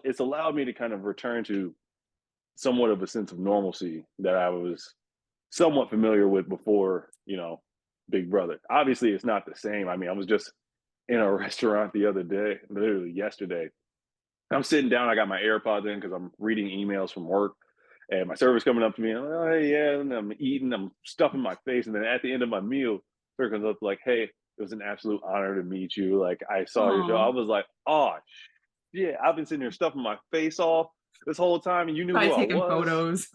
it's allowed me to kind of return to somewhat of a sense of normalcy that I was somewhat familiar with before, Big Brother. Obviously, it's not the same. I mean, I was just in a restaurant the other day, literally yesterday. I'm sitting down, I got my AirPods in because I'm reading emails from work, and my server's coming up to me. I'm like, oh, hey, yeah, and I'm eating, I'm stuffing my face. And then at the end of my meal, server comes up like, hey, it was an absolute honor to meet you. Like, I saw your show. I Oh, was like, oh, yeah, I've been sitting here stuffing my face off this whole time, and you knew probably who I taking was. photos.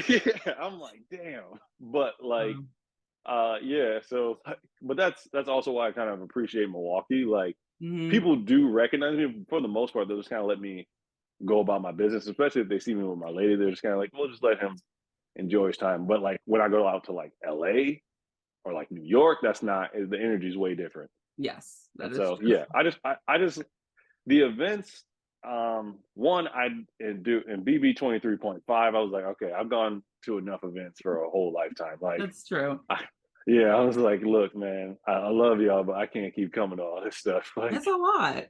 Yeah, I'm like, damn. But like, Um, yeah, so but that's also why I kind of appreciate Milwaukee. Like mhm. people do recognize me for the most part. They'll just kind of let me go about my business, especially if they see me with my lady. They're just kind of like, we'll just let him enjoy his time. But like when I go out to like LA or like New York, that's not, the energy is way different. Yes, that And is so true. yeah, I just the events, one I do in BB 23.5, I was like, okay, I've gone to enough events for a whole lifetime. Like That's true. I, yeah, I was like, look, man, I love y'all, but I can't keep coming to all this stuff. Like That's a lot.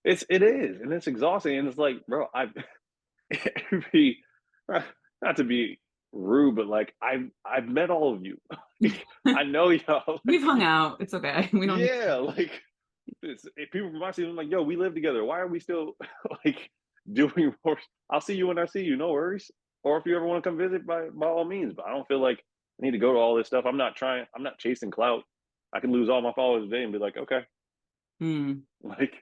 it is, and it's exhausting. And it's like, bro, be not to be rude, but like I've met all of you. I know y'all. We've hung out. It's okay. We don't need. Yeah, like people from my city, I'm like, yo, we live together. Why are we still like doing more? I'll see you when I see you. No worries. Or if you ever want to come visit, by all means. But I don't feel like I need to go to all this stuff. I'm not trying. I'm not chasing clout. I can lose all my followers today and be like, okay, Hmm. like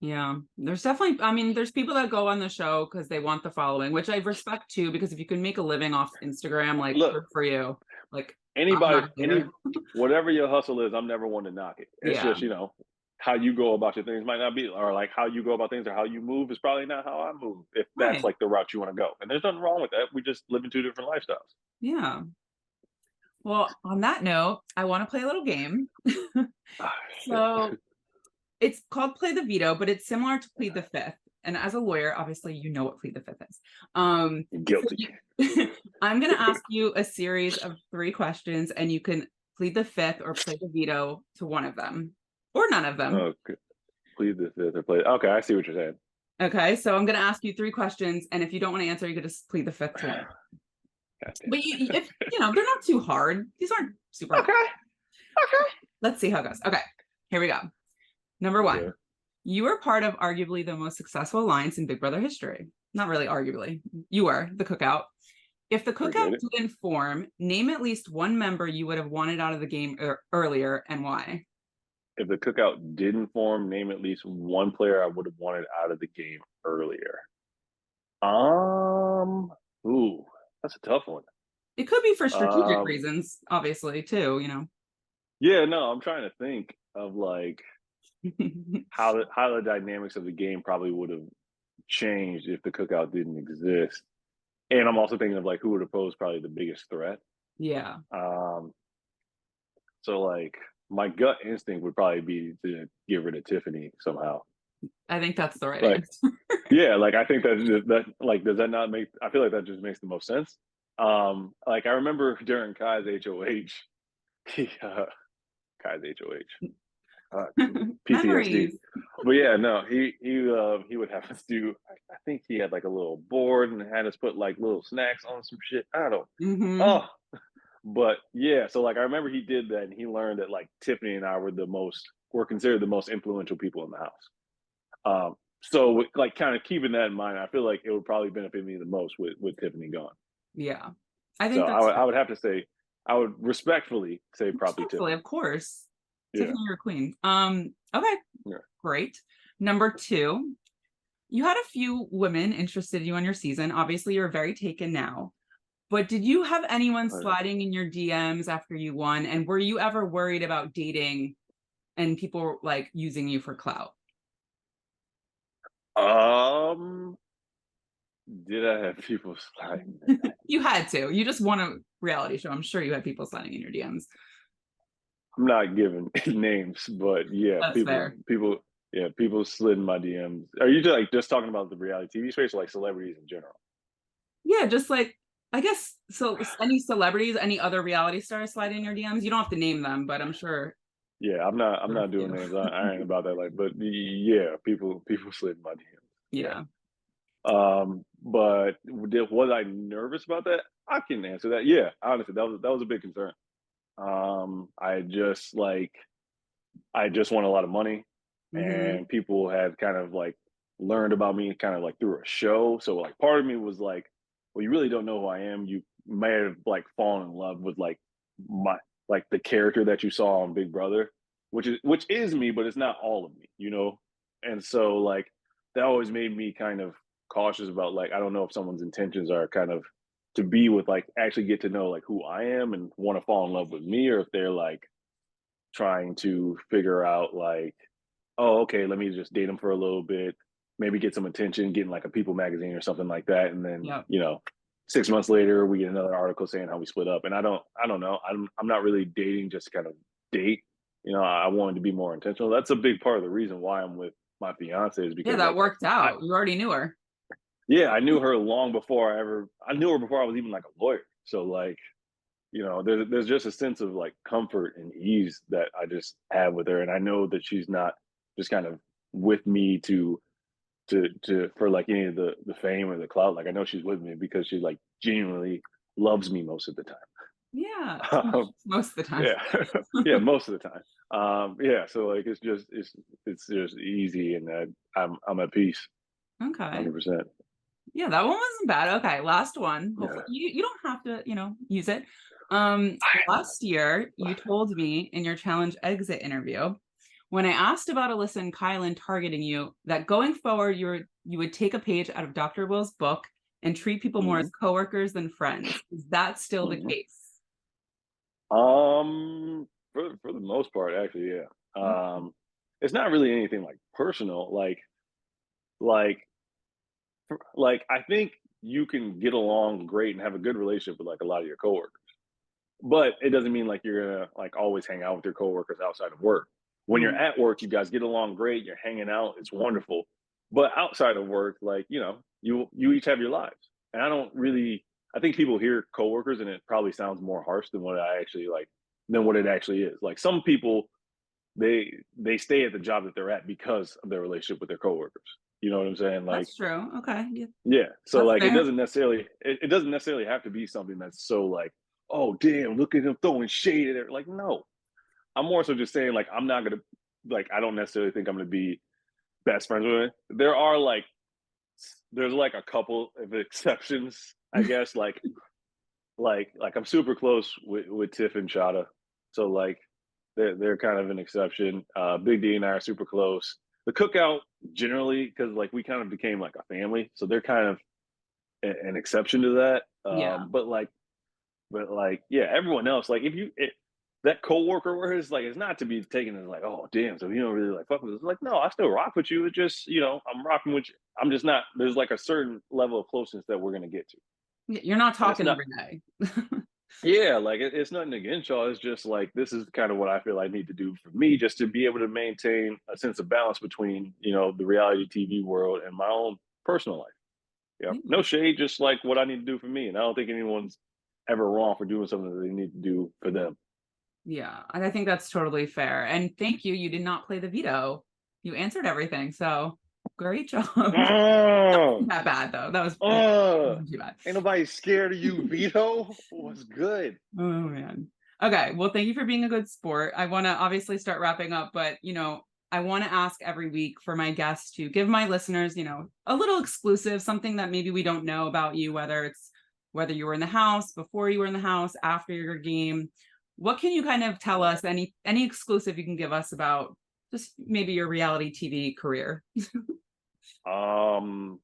Yeah, there's definitely, I mean, there's people that go on the show because they want the following, which I respect too, because if you can make a living off Instagram, like look, good for you. Like I'm anybody, not here. whatever your hustle is, I'm never one to knock it. It's Yeah, just how you go about your things might not be, or like how you go about things or how you move is probably not how I move. If that's right. like the route you want to go, and there's nothing wrong with that. We just live in two different lifestyles. Yeah. Well, on that note, I want to play a little game. Ah, shit. So it's called Play the Veto, but it's similar to Plead the Fifth. And as a lawyer, obviously, you know what Plead the Fifth is. So Guilty. I'm going to ask you a series of 3 questions, and you can plead the fifth or play the veto to one of them, or none of them. Okay. Plead the fifth or play. Okay, I see what you're saying. Okay, so I'm going to ask you 3 questions, and if you don't want to answer, you could just plead the fifth to one. God damn But if they're not too hard. These aren't super it. hard. Okay. Okay. Let's see how it goes. Okay, here we go. Number one, Yeah. you were part of arguably the most successful alliance in Big Brother history. Not really arguably. You were the Cookout. If the Cookout Appreciate it. didn't form, name at least one member you would have wanted out of the game earlier and why. If the Cookout didn't form, name at least one player I would have wanted out of the game earlier. Ooh, that's a tough one. It could be for strategic Um, reasons, obviously, too, yeah, no, I'm trying to think of like how the dynamics of the game probably would have changed if the Cookout didn't exist. And I'm also thinking of like who would have posed probably the biggest threat. Yeah, Um, so like my gut instinct would probably be to get rid of Tiffany somehow. I think that's the right Like, answer. yeah, like I think that like does that not make? I feel like that just makes the most sense. Like I remember during Kai's HOH, he Kai's HOH, PTSD. Memories. But yeah, no, he would have us do. I think he had like a little board and had us put like little snacks on some shit. I don't. Hmm. Oh, but yeah, so like I remember he did that, and he learned that like Tiffany and I were considered the most influential people in the house. So with, like kind of keeping that in mind, I feel like it would probably benefit me the most with Tiffany gone. Yeah, I So think that's I fair. would have to say I would respectfully say probably Respectfully, Tiffany. of course. Yeah. Tiffany, you're a queen. Okay, Yeah. great. Number two, you had a few women interested in you on your season. Obviously, you're very taken now. But did you have anyone sliding in your DMs after you won? And were you ever worried about dating and people like using you for clout? Um, did I have people sliding? You had to. You just won a reality show. I'm sure you had people sliding in your DMs. I'm not giving names, but yeah, That's fair. yeah, people slid in my DMs. Are you just talking about the reality TV space or like celebrities in general? Yeah, just like I guess so. Any celebrities, any other reality stars slide in your DMs? You don't have to name them, but I'm sure Yeah, I'm there are a not doing few. names. I ain't about that. Like, but yeah, people slid in my DMs. Yeah. Yeah. But was I nervous about that? I can answer that. Yeah, honestly, that was a big concern. I just like I just won a lot of money, Hmm. and people had kind of like learned about me kind of like through a show. So like part of me was like, well, you really don't know who I am. You may have like fallen in love with like my like the character that you saw on Big Brother, which is me, but it's not all of me, you know? And so like that always made me kind of cautious about like I don't know if someone's intentions are kind of to be with like actually get to know like who I am and want to fall in love with me, or if they're like trying to figure out like, oh, okay, let me just date him for a little bit, maybe get some attention, get in like a People magazine or something like that, and then Yep. 6 months later we get another article saying how we split up. And I don't know. I'm not really dating just to kind of date. I wanted to be more intentional. That's a big part of the reason why I'm with my fiance is Yeah, because that like worked I out. You already knew her. yeah I knew her long before I knew her before I was even like a lawyer. So like there's just a sense of like comfort and ease that I just have with her, and I know that she's not just kind of with me to for like any of the fame or the clout. Like I know she's with me because she like genuinely loves me most of the Yeah. time. Most of the time. Yeah, yeah, most of the time. Yeah, so like it's just easy, and I'm at peace, Okay. 100%. Yeah, that one wasn't bad. Okay, last one. Yeah. Hopefully you don't have to, use it. Last year you told me in your challenge exit interview when I asked about Alyssa and Kylan targeting you that going forward you would take a page out of Dr. Will's book and treat people more as Mhm, coworkers than friends. Is that still the mhm. case? For the most part, actually, yeah. Okay. It's not really anything like personal. Like like I think you can get along great and have a good relationship with like a lot of your coworkers, but it doesn't mean like you're gonna like always hang out with your coworkers outside of work. When you're Mm, at work, you guys get along great. You're hanging out. It's wonderful. But outside of work, like you each have your lives, and I don't really. I think people hear coworkers, and it probably sounds more harsh than what I actually like than what it actually is. Like some people, they stay at the job that they're at because of their relationship with their coworkers. You know what I'm saying? Like, That's true. Okay. Yeah. yeah. So That's like, fair. it doesn't necessarily have to be something that's so like, oh damn, look at him throwing shade at it. Like, no, I'm more so just saying like, I'm not gonna like, I don't necessarily think I'm gonna be best friends with it. There's like a couple of exceptions, I guess. Like I'm super close with Tiff and Chata, so like they're kind of an exception. Big D and I are super close. The Cookout generally, because like we kind of became like a family, so they're kind of an exception to that. Yeah. But yeah, everyone else, like that coworker where it's like it's not to be taken as like, oh damn, so you don't really like fuck with us. It's like, no, I still rock with you. It's just, I'm rocking with you. I'm just not, there's like a certain level of closeness that we're gonna get to. You're not And it's talking not, every day. yeah, like it's nothing against y'all. It's just like this is kind of what I feel I need to do for me just to be able to maintain a sense of balance between, the reality TV world and my own personal life. Yeah. Yeah. No shade, just like what I need to do for me. And I don't think anyone's ever wrong for doing something that they need to do for them. Yeah, and I think that's totally fair. And thank you. You did not play the veto. You answered everything. So great job. Oh, That bad though. That was yeah, oh, wasn't too bad. ain't nobody scared of you, Veto. Was good. Oh man. Okay. Well, thank you for being a good sport. I want to obviously start wrapping up, but I want to ask every week for my guests to give my listeners, a little exclusive, something that maybe we don't know about you, whether you were in the house, before you were in the house, after your game. What can you kind of tell us? Any exclusive you can give us about just maybe your reality TV career? Um,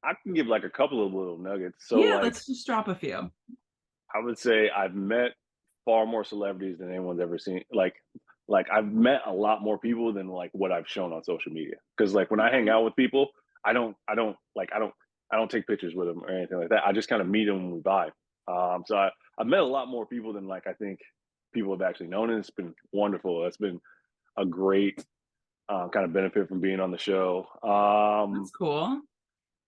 I can give like a couple of little nuggets. So Yeah, like let's just drop a few. I would say I've met far more celebrities than anyone's ever seen. Like I've met a lot more people than like what I've shown on social media. Because like when I hang Okay. out with people, I don't take pictures with them or anything like that. I just kind of meet them when we vibe. I've met a lot more people than like I think people have actually known, and it's been wonderful. That's been a great kind of benefit from being on the show. That's cool.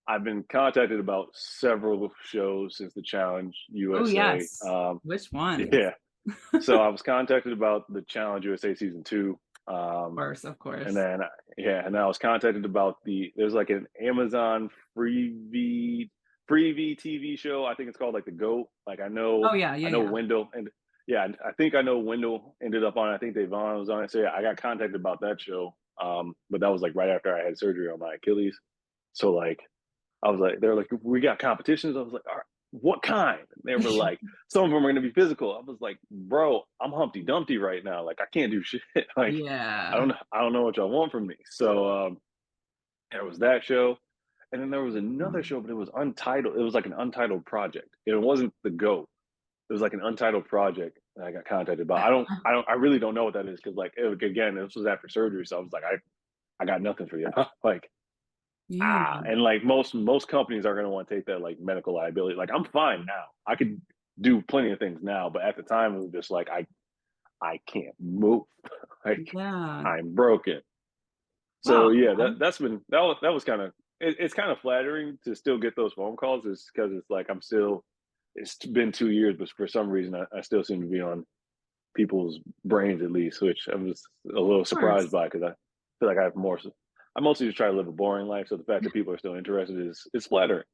I've been contacted about several shows since the Challenge Oh USA. yes. Which ones? Yeah, so I was contacted about the Challenge USA season two, Of and course. then yeah, and I was contacted about there's like an Amazon freebie TV show. I think it's called like the Goat. Like Oh yeah, I yeah, know yeah. Wendell, and yeah, I think I know Wendell ended up on it. I think Devon was on it. So yeah, I got contacted about that show. But that was like right after I had surgery on my Achilles. So like I was like, they were like, we got competitions. I was like, all right, what kind? And they were like, some of them are going to be physical. I was like, bro, I'm Humpty Dumpty right now. Like, I can't do shit. Like, Yeah. I don't know what y'all want from me. So, there was that show. And then there was another Um, show, but it was untitled. It was like an untitled project. It wasn't the GOAT. It was like an untitled project that I got contacted about. I really don't know what that is. Cause like, again, this was after surgery. So I was like, I got nothing for you. Like, yeah. and like most companies are going to want to take that like medical liability. Like I'm fine now. I could do plenty of things now, but at the time it was just like I can't move. Like Yeah. I'm broken. Wow. So yeah, that was kind of it's kind of flattering to still get those phone calls, is because it's like it's been 2 years, but for some reason I still seem to be on people's brains at least, which I'm just a little Of course. surprised by because I feel like I have more. I mostly just try to live a boring life, so the fact that people are still interested is flattering.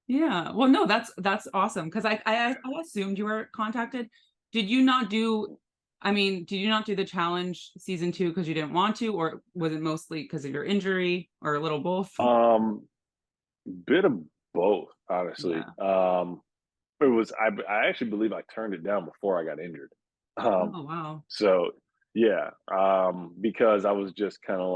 Yeah. Well, no, that's awesome. Because I assumed you were contacted. Did you not do, did you not do the challenge season 2 because you didn't want to, or was it mostly because of your injury, or a little both? Um, bit of both, honestly. Yeah. It was I actually believe I turned it down before I got injured. Um, Oh wow. so yeah, because I was just kind of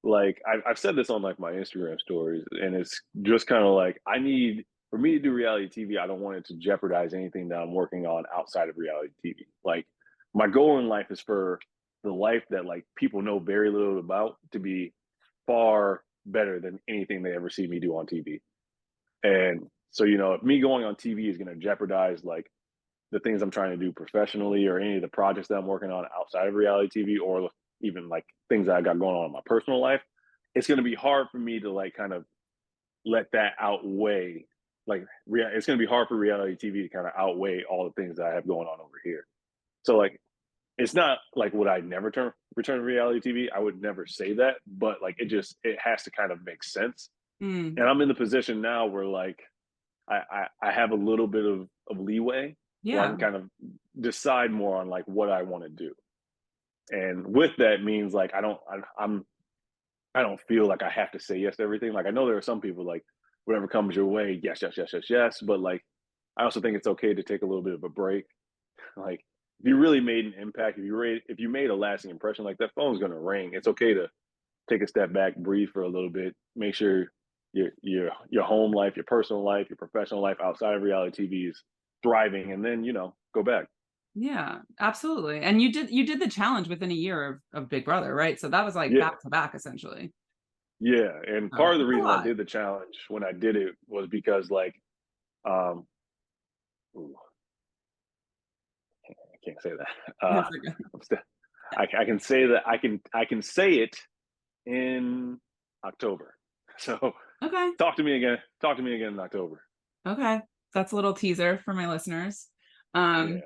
like I've said this on like my Instagram stories, and it's just kind of like I need for me to do reality TV. I don't want it to jeopardize anything that I'm working on outside of reality TV. Like my goal in life is for the life that like people know very little about to be far better than anything they ever see me do on TV. And so, if me going on TV is going to jeopardize like the things I'm trying to do professionally or any of the projects that I'm working on outside of reality TV or even like things that I got going on in my personal life, it's going to be hard for me to like kind of let that outweigh it's going to be hard for reality TV to kind of outweigh all the things that I have going on over here. So like it's not like would I never return to reality TV? I would never say that, but like it has to kind of make sense. Mm, And I'm in the position now where like I have a little bit of leeway where I yeah. can kind of decide more on like what I want to do. And with that means like I don't feel like I have to say yes to everything. Like I know there are some people like whatever comes your way, yes, yes, yes, yes, yes. But like I also think it's okay to take a little bit of a break. Like if you really made an impact, if you made a lasting impression, like that phone's gonna ring. It's okay to take a step back, breathe for a little bit, make sure your home life, your personal life, your professional life outside of reality TV is thriving, and then go back. Yeah, absolutely. And you did the challenge within a year of Big Brother, right? So that was like Yeah, back to back essentially. yeah. And So part of the that's a reason I lot. did the challenge when I did it was because like um ooh, I can't say that. That's okay. I'm st- I can say that I can say it in October. So Okay. talk to me again. Talk to me again in October. Okay. That's a little teaser for my listeners. Um, Yeah.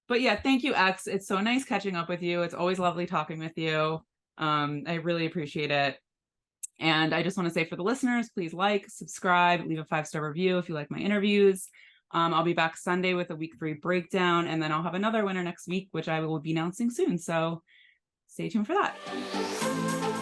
but yeah, thank you, X. It's so nice catching up with you. It's always lovely talking with you. I really appreciate it. And I just want to say for the listeners, please like, subscribe, leave a 5-star review if you like my interviews. I'll be back Sunday with a week 3 breakdown, and then I'll have another winner next week, which I will be announcing soon. So stay tuned for that.